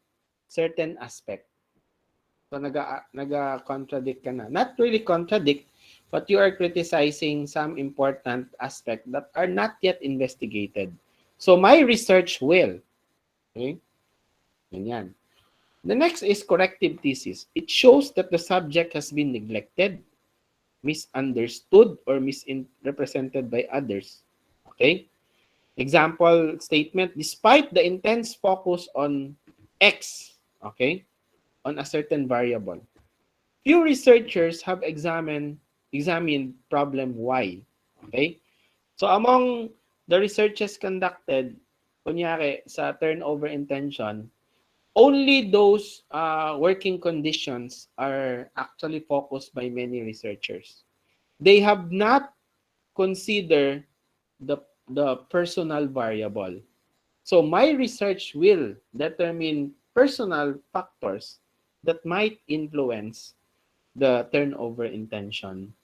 certain aspect. So naga-contradict ka na. Not really contradict, but you are criticizing some important aspect that are not yet investigated. So my research will. Okay? Ganyan. The next is corrective thesis. It shows that the subject has been neglected, misunderstood, or misrepresented by others. Okay? Example statement, despite the intense focus on X, okay, on a certain variable, few researchers have examined problem Y. Okay? So among the researches conducted, kunyari sa turnover intention, only those working conditions are actually focused by many researchers. They have not considered the personal variable. So my research will determine personal factors that might influence the turnover intention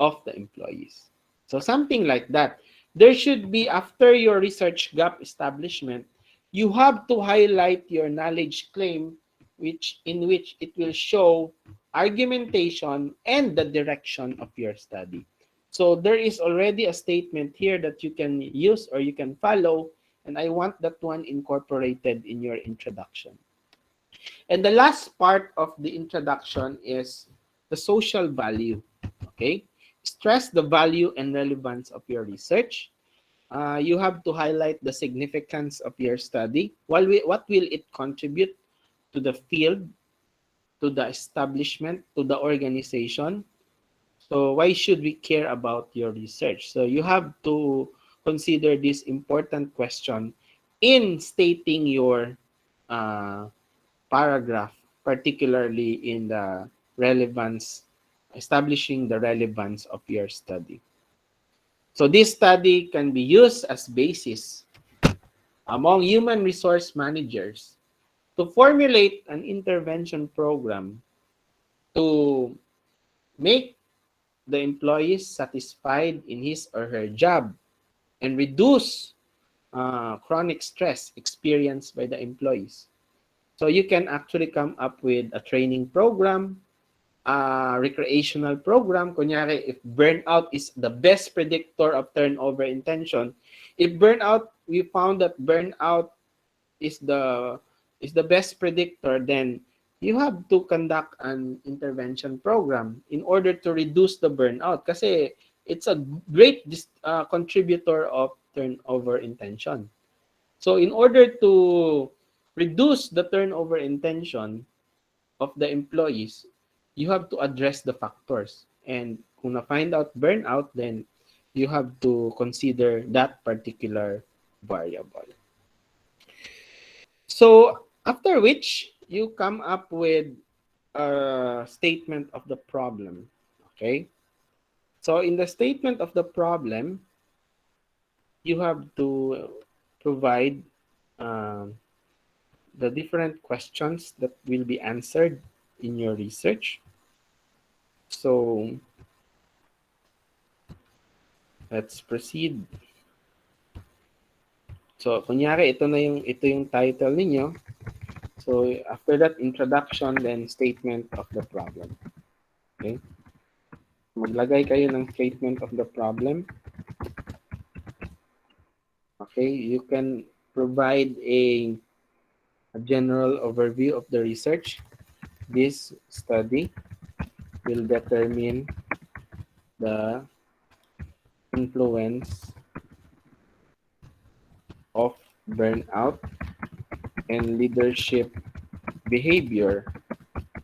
of the employees. So something like that. There should be, after your research gap establishment, you have to highlight your knowledge claim in which it will show argumentation and the direction of your study. So there is already a statement here that you can use or you can follow, and I want that one incorporated in your introduction. And the last part of the introduction is the social value. Okay? Stress the value and relevance of your research. You have to highlight the significance of your study. What will it contribute to the field, to the establishment, to the organization? So why should we care about your research? So you have to consider this important question in stating your paragraph, particularly in the relevance, establishing the relevance of your study. So this study can be used as basis among human resource managers to formulate an intervention program to make the employees satisfied in his or her job and reduce chronic stress experienced by the employees. So you can actually come up with a training program, a recreational program. Kunyari, if burnout is the best predictor of turnover intention, if burnout, we found that burnout is the best predictor, then you have to conduct an intervention program in order to reduce the burnout kasi it's a great contributor of turnover intention. So in order to reduce the turnover intention of the employees, you have to address the factors. And kung na-find out burnout, then you have to consider that particular variable. So after which, you come up with a statement of the problem. Okay? So in the statement of the problem, you have to provide um, the different questions that will be answered in your research. So let's proceed. So kunyari ito yung title ninyo. So after that introduction, then statement of the problem. Okay? Maglagay kayo ng statement of the problem. Okay, you can provide a general overview of the research. This study will determine the influence of burnout and leadership behavior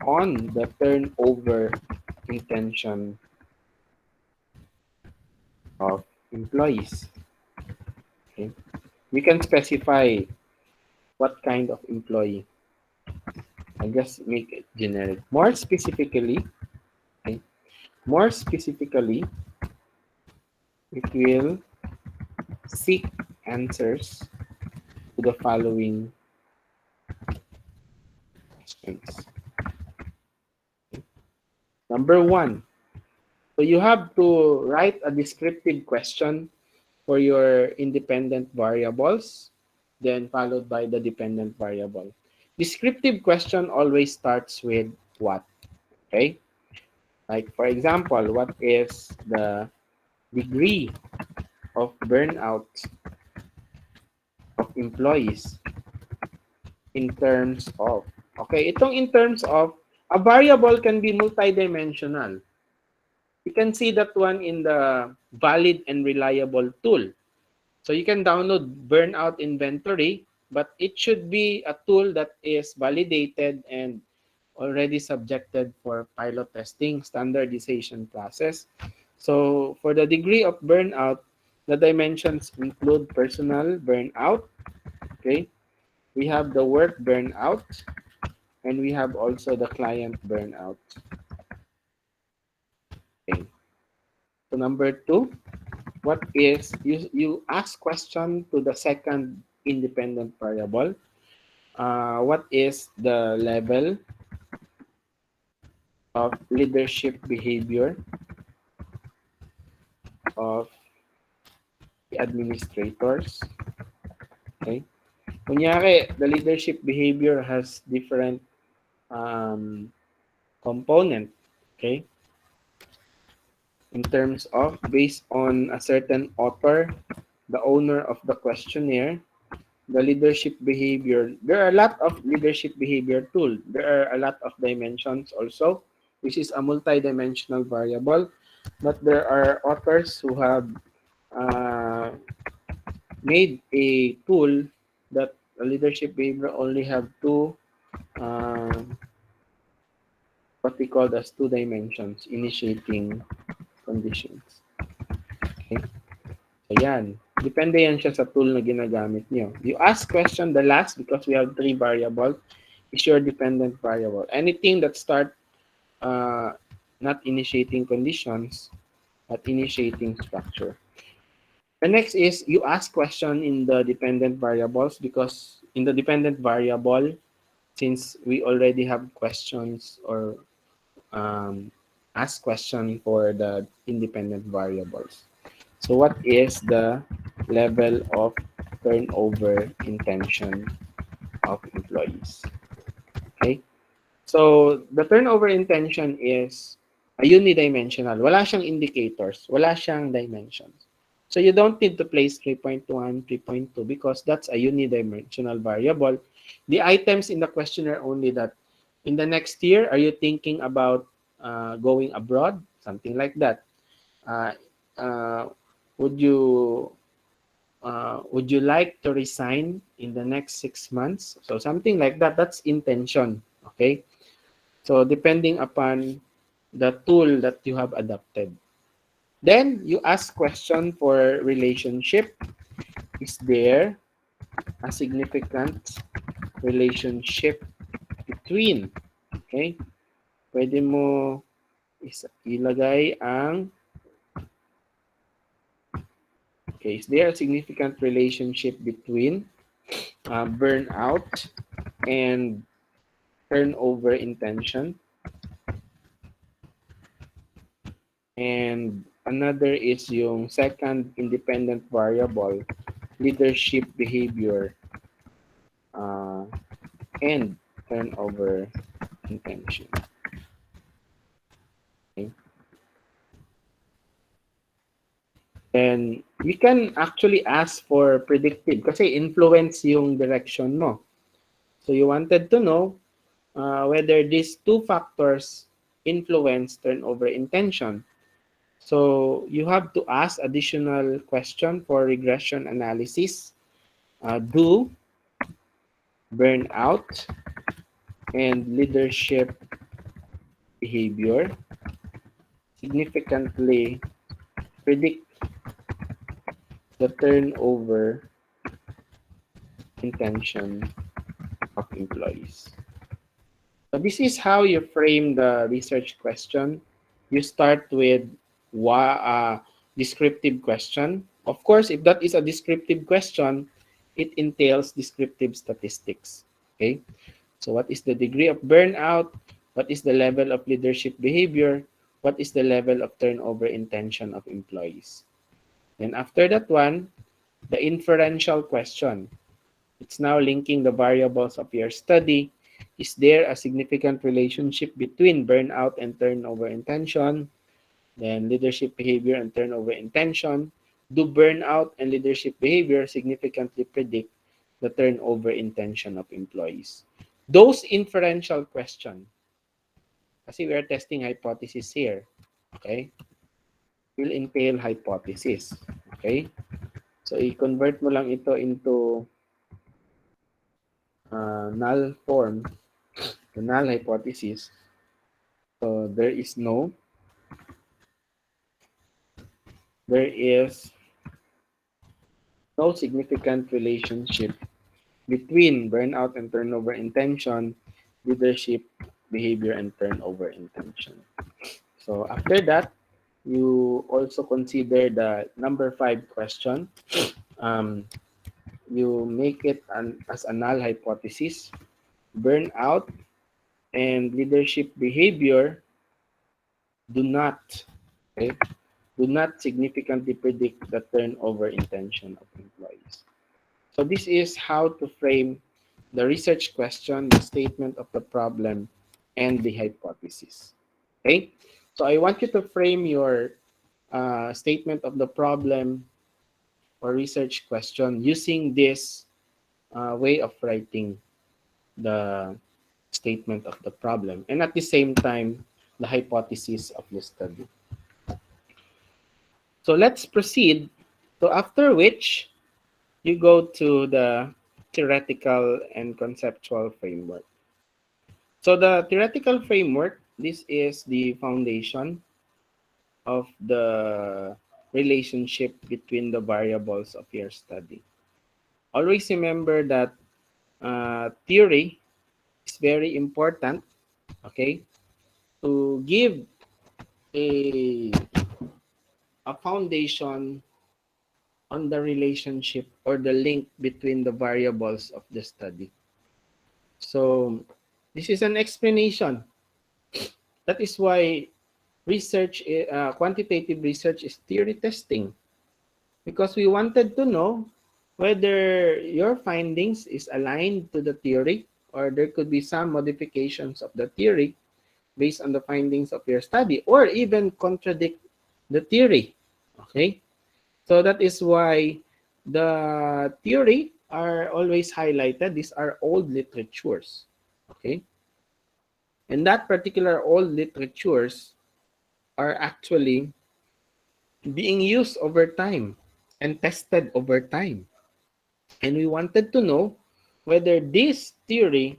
on the turnover intention of employees. Okay. We can specify what kind of employee. I just make it generic. Okay, more specifically, it will seek answers to the following questions. Number one, so you have to write a descriptive question for your independent variables, then followed by the dependent variable. Descriptive question always starts with what, okay? Like, for example, what is the degree of burnout of employees in terms of, okay, itong in terms of, a variable can be multidimensional. You can see that one in the valid and reliable tool. So you can download burnout inventory, but it should be a tool that is validated and already subjected for pilot testing, standardization process. So for the degree of burnout, the dimensions include personal burnout, okay? We have the work burnout, and we have also the client burnout. Okay. So number two, what is, you ask question to the second independent variable. What is the level of leadership behavior of the administrators? Okay. Kunyari, the leadership behavior has different component. Okay. In terms of, based on a certain author, the owner of the questionnaire, the leadership behavior, there are a lot of leadership behavior tool. There are a lot of dimensions also, which is a multi-dimensional variable. But there are authors who have made a tool that a leadership behavior only have two, what we call as two dimensions, initiating conditions. Okay? So yan. Depende yan siya sa tool na ginagamit nyo. You ask question, the last, because we have three variables, is your dependent variable. Anything that start not initiating conditions, but initiating structure. The next is you ask question in the dependent variables, because in the dependent variable, since we already have questions or um, ask question for the independent variables. So what is the level of turnover intention of employees? Okay. So the turnover intention is a unidimensional. Wala siyang indicators. Wala siyang dimensions. So you don't need to place 3.1, 3.2 because that's a unidimensional variable. The items in the questionnaire only that in the next year, are you thinking about going abroad? Something like that. Uh, uh, would you would you like to resign in the next 6 months? So something like that. That's intention. Okay. So depending upon the tool that you have adopted. Then you ask question for relationship. Is there a significant relationship between? Okay? Pwede mo ilagay ang okay, is there a significant relationship between burnout and turnover intention? And another is yung second independent variable, leadership behavior uh, and turnover intention. Okay? And we can actually ask for predictive kasi influence yung direction mo. So you wanted to know whether these two factors influence turnover intention. So you have to ask additional question for regression analysis. Do burnout and leadership behavior significantly predict the turnover intention of employees? So this is how you frame the research question. You start with descriptive question. Of course, if that is a descriptive question, it entails descriptive statistics. Okay. So what is the degree of burnout? What is the level of leadership behavior? What is the level of turnover intention of employees? Then after that one, the inferential question. It's now linking the variables of your study. Is there a significant relationship between burnout and turnover intention? Then leadership behavior and turnover intention. Do burnout and leadership behavior significantly predict the turnover intention of employees? Those inferential questions, kasi we are testing hypothesis here, okay, will entail hypothesis. Okay? So, i-convert mo lang ito into null form, the null hypothesis. So, there is no significant relationship between burnout and turnover intention, leadership behavior, and turnover intention. So, after that, you also consider the number 5 question. Um, you make it as a null hypothesis. Burnout and leadership behavior do not okay, do not significantly predict the turnover intention of employees. So this is how to frame the research question, the statement of the problem, and the hypothesis. Okay, so I want you to frame your statement of the problem or research question using this way of writing the statement of the problem and at the same time the hypothesis of the study. So let's proceed. So after which you go to the theoretical and conceptual framework. So the theoretical framework, this is the foundation of the relationship between the variables of your study. Always remember that theory is very important, okay, to give a, a foundation on the relationship or the link between the variables of the study. So this is an explanation. That is why quantitative research is theory testing, because we wanted to know whether your findings is aligned to the theory, or there could be some modifications of the theory based on the findings of your study, or even contradict the theory. Okay? So that is why the theory are always highlighted. These are old literatures. Okay? And that particular old literatures are actually being used over time and tested over time. And we wanted to know whether this theory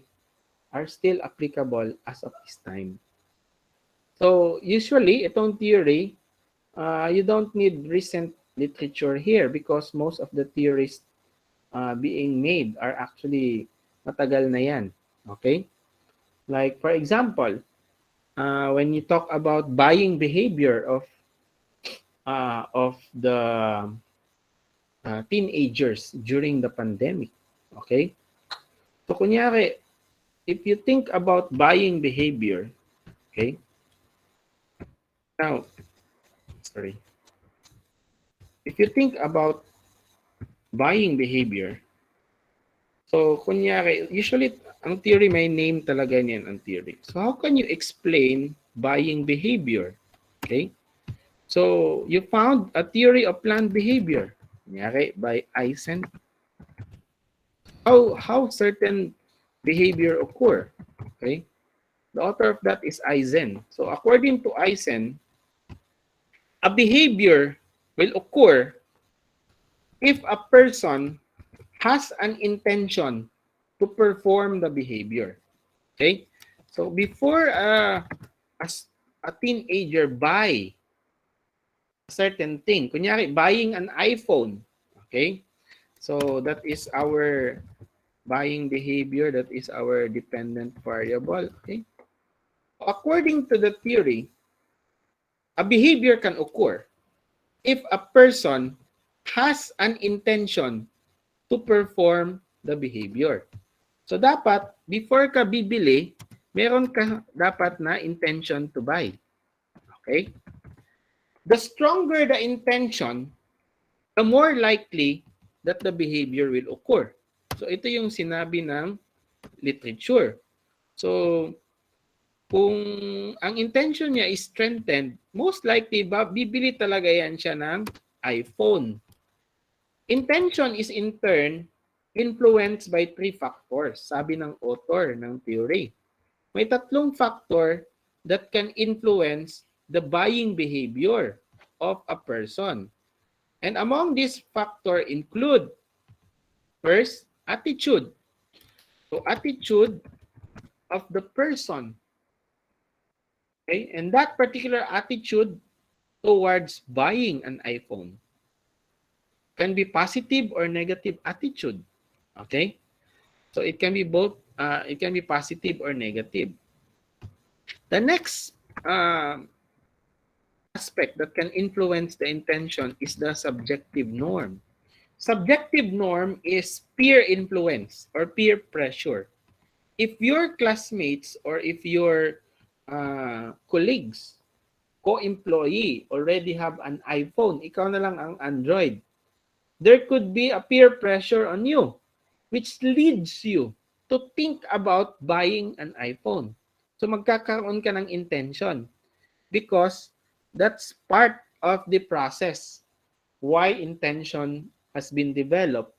are still applicable as of this time. So usually, itong theory, you don't need recent literature here, because most of the theories being made are actually matagal na yan. Okay? Like, for example, when you talk about buying behavior of the teenagers during the pandemic. Okay? So, kunyari, if you think about buying behavior, okay? Now, sorry. If you think about buying behavior, so kunyari, usually, ang theory may name talaga niyan ang theory. So, how can you explain buying behavior? Okay? So, you found a theory of planned behavior. Kunyari, by Eisen. How certain behavior occur? Okay? The author of that is Eisen. So according to Eisen, a behavior will occur if a person has an intention to perform the behavior. Okay? So before a, a teenager buy a certain thing, kunyari buying an iPhone, okay? So that is our buying behavior, that is our dependent variable, okay? According to the theory, a behavior can occur if a person has an intention to perform the behavior. So dapat, before ka bibili, meron ka dapat na intention to buy. Okay? The stronger the intention, the more likely that the behavior will occur. So ito yung sinabi ng literature. So kung ang intention niya is strengthened, most likely bibili talaga yan siya ng iPhone. Intention is in turn influenced by three factors, sabi ng author ng theory. May tatlong factor that can influence the buying behavior of a person. And among these factors include, first, attitude. So attitude of the person. Okay? And that particular attitude towards buying an iPhone can be positive or negative attitude. Okay? So it can be both, it can be positive or negative. The next aspect that can influence the intention is the subjective norm. Subjective norm is peer influence or peer pressure. If your classmates or if your colleagues, co-employee already have an iPhone, ikaw na lang ang Android, there could be a peer pressure on you, which leads you to think about buying an iPhone. So magkakaroon ka ng intention, because that's part of the process why intention has been developed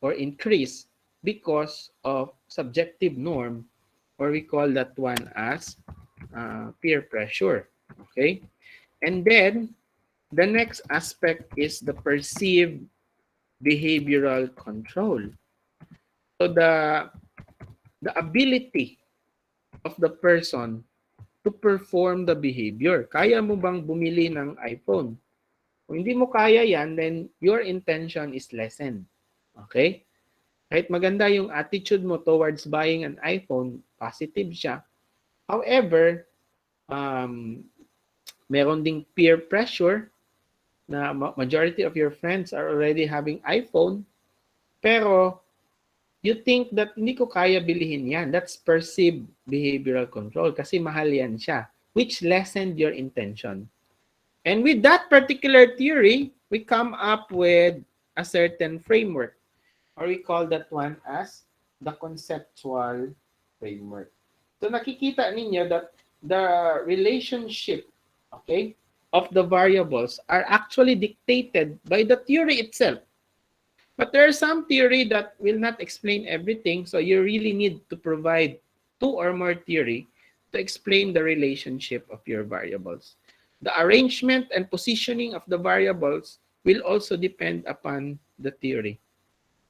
or increased, because of subjective norm, or we call that one as peer pressure. Okay? And then the next aspect is the perceived behavioral control. So the ability of the person to perform the behavior. Kaya mo bang bumili ng iPhone? Kung hindi mo kaya yan, then your intention is lessened. Okay? Kahit maganda yung attitude mo towards buying an iPhone, positive siya. However, meron ding peer pressure na majority of your friends are already having iPhone, pero you think that hindi ko kaya bilihin yan. That's perceived behavioral control kasi mahal yan siya, which lessened your intention. And with that particular theory, we come up with a certain framework, or we call that one as the conceptual framework. So nakikita ninyo that the relationship, okay, of the variables are actually dictated by the theory itself. But there are some theory that will not explain everything, so you really need to provide two or more theory to explain the relationship of your variables. The arrangement and positioning of the variables will also depend upon the theory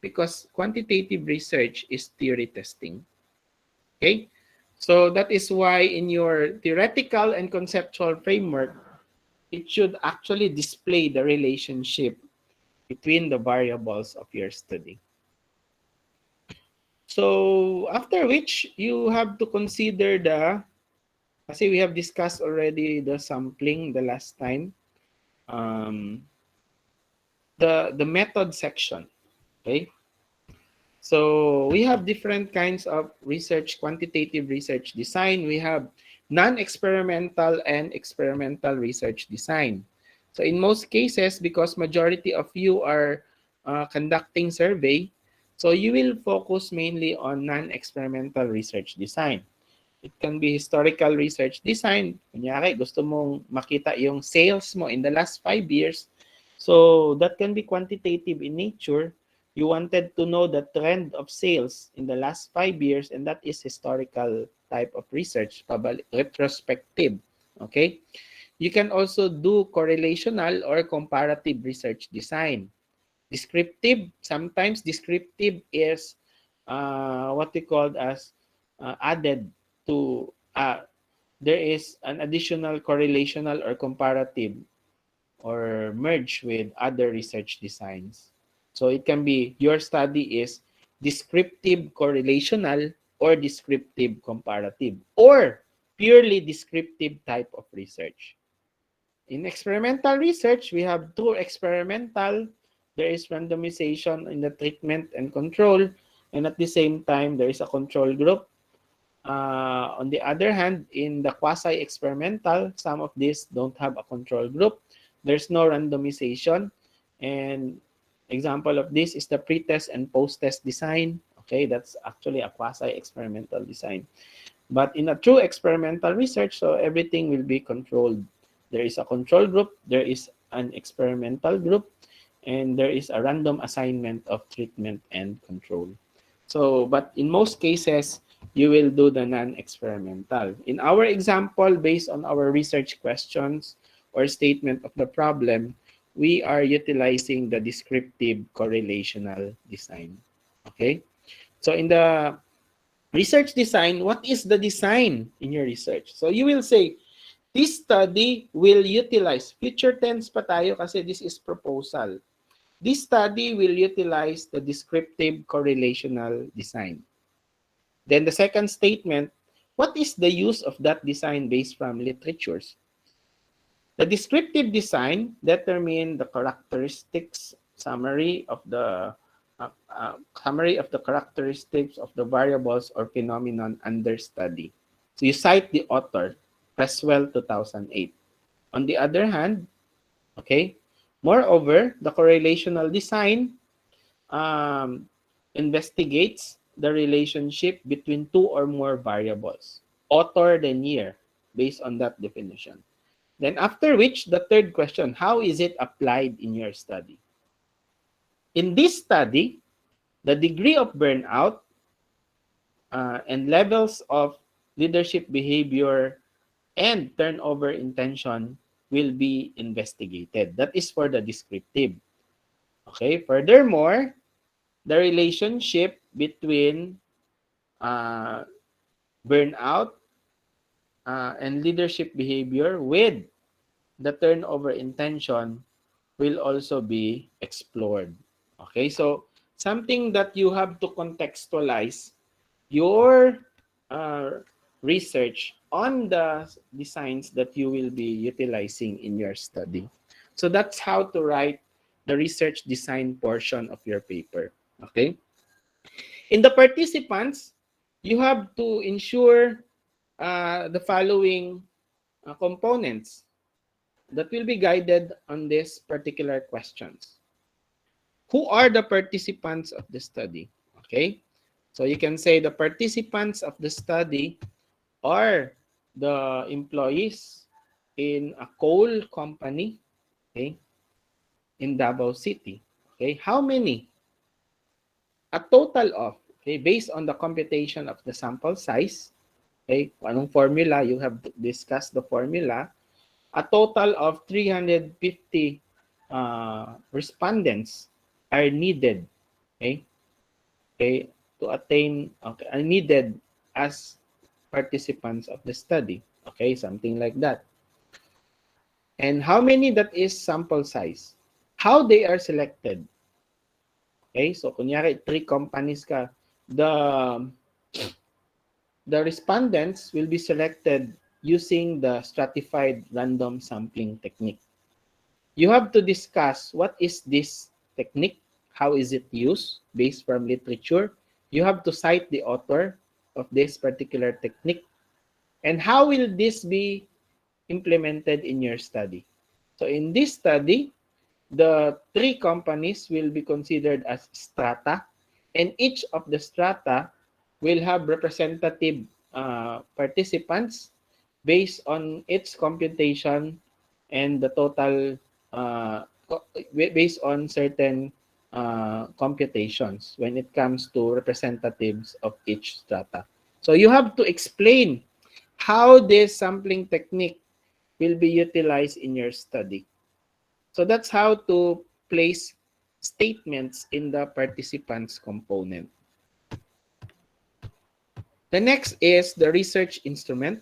because quantitative research is theory testing. Okay? So that is why in your theoretical and conceptual framework, it should actually display the relationship between the variables of your study. So after which, you have to consider kasi we have discussed already the sampling the last time, um, the method section, okay? So we have different kinds of research, quantitative research design. We have non-experimental and experimental research design. So in most cases, because majority of you are conducting survey, so you will focus mainly on non-experimental research design. It can be historical research design. Kunyari, gusto mong makita yung sales mo in the last 5 years. So that can be quantitative in nature. You wanted to know the trend of sales in the last 5 years, and that is historical type of research, retrospective. Okay? You can also do correlational or comparative research design. Descriptive, sometimes descriptive is what we call as added to, there is an additional correlational or comparative or merge with other research designs. So it can be your study is descriptive correlational or descriptive comparative or purely descriptive type of research. In experimental research, we have two experimental. There is randomization in the treatment and control, and at the same time, there is a control group. On the other hand, in the quasi-experimental, some of these don't have a control group. There's no randomization. And example of this is the pre-test and post-test design. Okay, that's actually a quasi-experimental design. But in a true experimental research, so everything will be controlled. There is a control group, there is an experimental group, and there is a random assignment of treatment and control. So, but in most cases, you will do the non-experimental. In our example, based on our research questions or statement of the problem, we are utilizing the descriptive correlational design. Okay? So in the research design, what is the design in your research? So you will say, this study will utilize, future tense pa tayo kasi this is proposal. This study will utilize the descriptive correlational design. Then the second statement, what is the use of that design based from literatures? The descriptive design determine the characteristics summary of the characteristics of the variables or phenomenon under study. So you cite the author, Creswell 2008. On the other hand, okay, moreover, the correlational design investigates the relationship between two or more variables, author then year, based on that definition. Then after which, the third question, how is it applied in your study? In this study, the degree of burnout and levels of leadership behavior and turnover intention will be investigated. That is for the descriptive. Okay, furthermore, the relationship between burnout and leadership behavior with the turnover intention will also be explored. Okay, so something that you have to contextualize your research on the designs that you will be utilizing in your study. So that's how to write the research design portion of your paper. Okay. In the participants, you have to ensure the following components that will be guided on these particular questions. Who are the participants of the study? Okay, so you can say the participants of the study are the employees in a coal company, okay, in Davao City. Okay, how many? A total of, okay, based on the computation of the sample size, okay, anong formula, you have discussed the formula, a total of 350 respondents are needed, okay, okay, to attain, okay, are needed as participants of the study, okay, something like that. And how many that is sample size? How they are selected? Okay, so kunyari, 3 companies ka, the respondents will be selected using the stratified random sampling technique. You have to discuss what is this technique, how is it used based from literature. You have to cite the author of this particular technique, and how will this be implemented in your study. So in this study, the 3 companies will be considered as strata, and each of the strata will have representative participants based on its computation and the total based on certain computations when it comes to representatives of each strata. So you have to explain how this sampling technique will be utilized in your study. So that's how to place statements in the participants component. The next is the research instrument.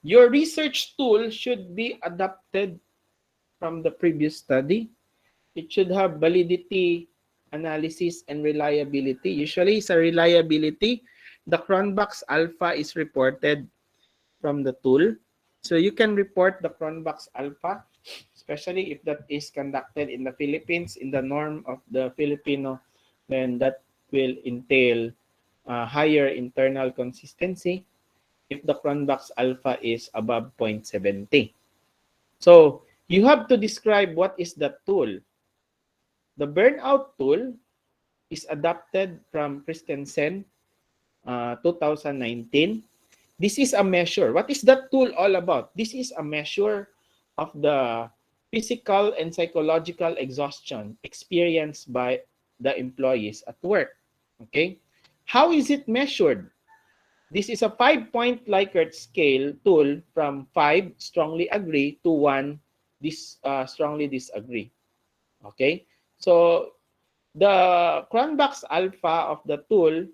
Your research tool should be adapted from the previous study. It should have validity, analysis, and reliability. Usually sa reliability, the Cronbach's alpha is reported from the tool. So you can report the Cronbach's alpha, especially if that is conducted in the Philippines, in the norm of the Filipino, then that will entail higher internal consistency if the Cronbach's alpha is above 0.70. So you have to describe what is the tool. The burnout tool is adapted from Christensen 2019. This is a measure. What is that tool all about? This is a measure of the physical and psychological exhaustion experienced by the employees at work. Okay? How is it measured? This is a 5-point Likert scale tool from 5 strongly agree to 1 strongly disagree. Okay? So the Cronbach's alpha of the tool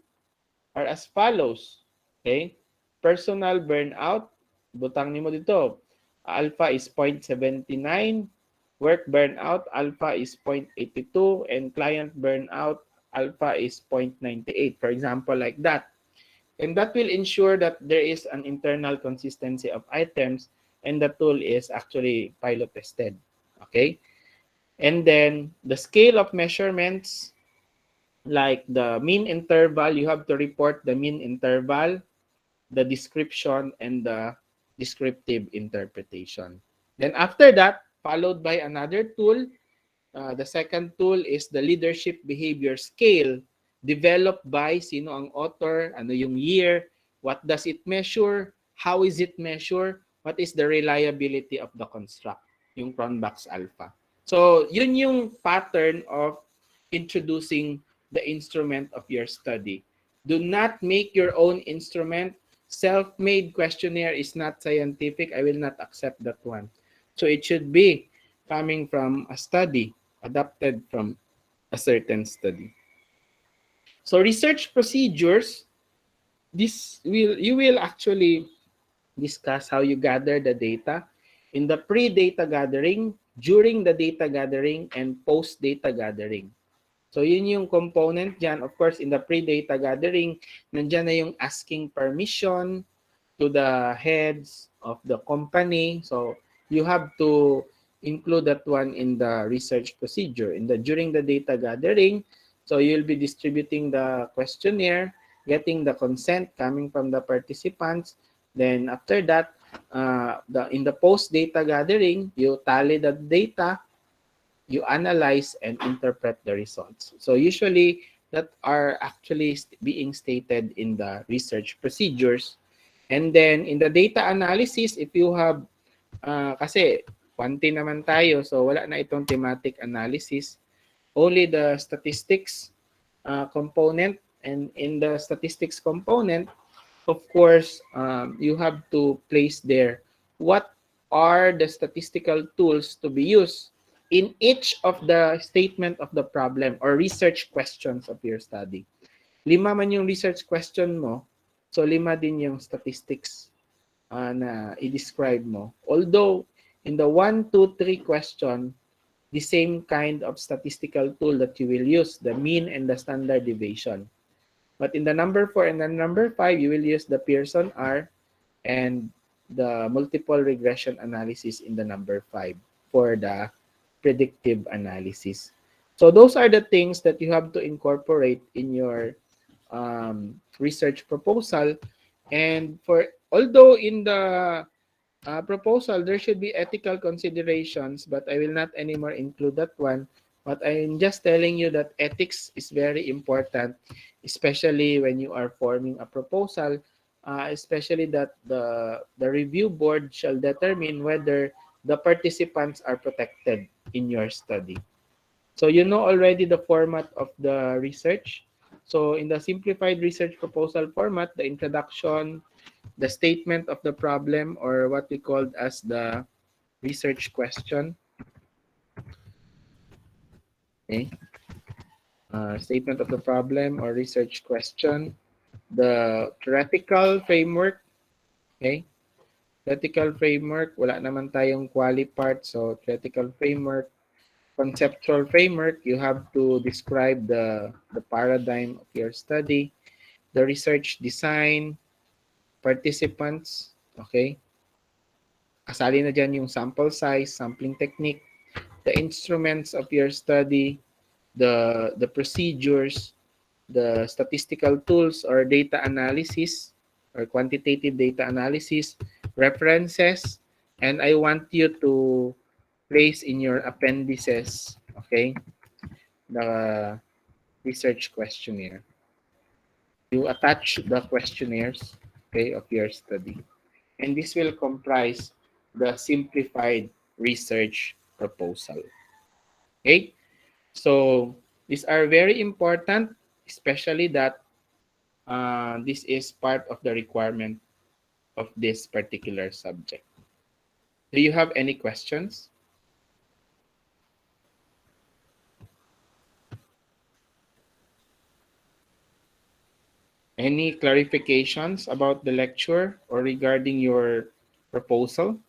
are as follows. Okay? Personal burnout, butang nimo dito. Alpha is 0.79, work burnout alpha is 0.82, and client burnout alpha is 0.98. For example, like that. And that will ensure that there is an internal consistency of items and the tool is actually pilot tested. Okay? And then the scale of measurements, like the mean interval, you have to report the mean interval, the description, and the descriptive interpretation. Then after that, followed by another tool, the second tool is the leadership behavior scale, developed by sino ang author, ano yung year, what does it measure, how is it measured, what is the reliability of the construct, yung Cronbach's alpha. So yun yung pattern of introducing the instrument of your study. Do not make your own instrument. Self-made questionnaire is not scientific. I will not accept that one. So it should be coming from a study, adapted from a certain study. So research procedures, you will actually discuss how you gather the data in the pre-data gathering, during the data gathering, and post-data gathering. So yun yung component dyan. Of course, in the pre-data gathering, nandyan na yung asking permission to the heads of the company. So you have to include that one in the research procedure. During the data gathering, So you'll be distributing the questionnaire, getting the consent coming from the participants. Then after that, in the post data gathering, you tally the data, you analyze and interpret the results. So usually that are actually being stated in the research procedures. And then in the data analysis, if you have, kasi quanti naman tayo, so wala na itong thematic analysis, only the statistics component. And in the statistics component, of course, you have to place there what are the statistical tools to be used in each of the statement of the problem or research questions of your study. Lima man yung research question mo, so lima din yung statistics na i-describe mo. Although, in the 1, 2, 3 question, the same kind of statistical tool that you will use, the mean and the standard deviation. But in the number 4 and the number 5, you will use the Pearson R and the multiple regression analysis in the number 5 for the predictive analysis. So those are the things that you have to incorporate in your research proposal. And for although in the proposal there should be ethical considerations, but I will not anymore include that one. But I'm just telling you that ethics is very important, especially when you are forming a proposal, especially that the review board shall determine whether the participants are protected in your study. So you know already the format of the research. So in the simplified research proposal format, the introduction, the statement of the problem, or what we called as the research question. Okay. Statement of the problem or research question. The theoretical framework. Okay. Theoretical framework. Wala naman tayong quali part. So theoretical framework. Conceptual framework. You have to describe the paradigm of your study. The research design. Participants. Okay. Kasali na dyan yung sample size, sampling technique, the instruments of your study, the procedures, the statistical tools or data analysis or quantitative data analysis, references, and I want you to place in your appendices, okay, the research questionnaire. You attach the questionnaires, okay, of your study. And this will comprise the simplified research proposal. Okay? So these are very important, especially that this is part of the requirement of this particular subject. Do you have any questions? Any clarifications about the lecture or regarding your proposal?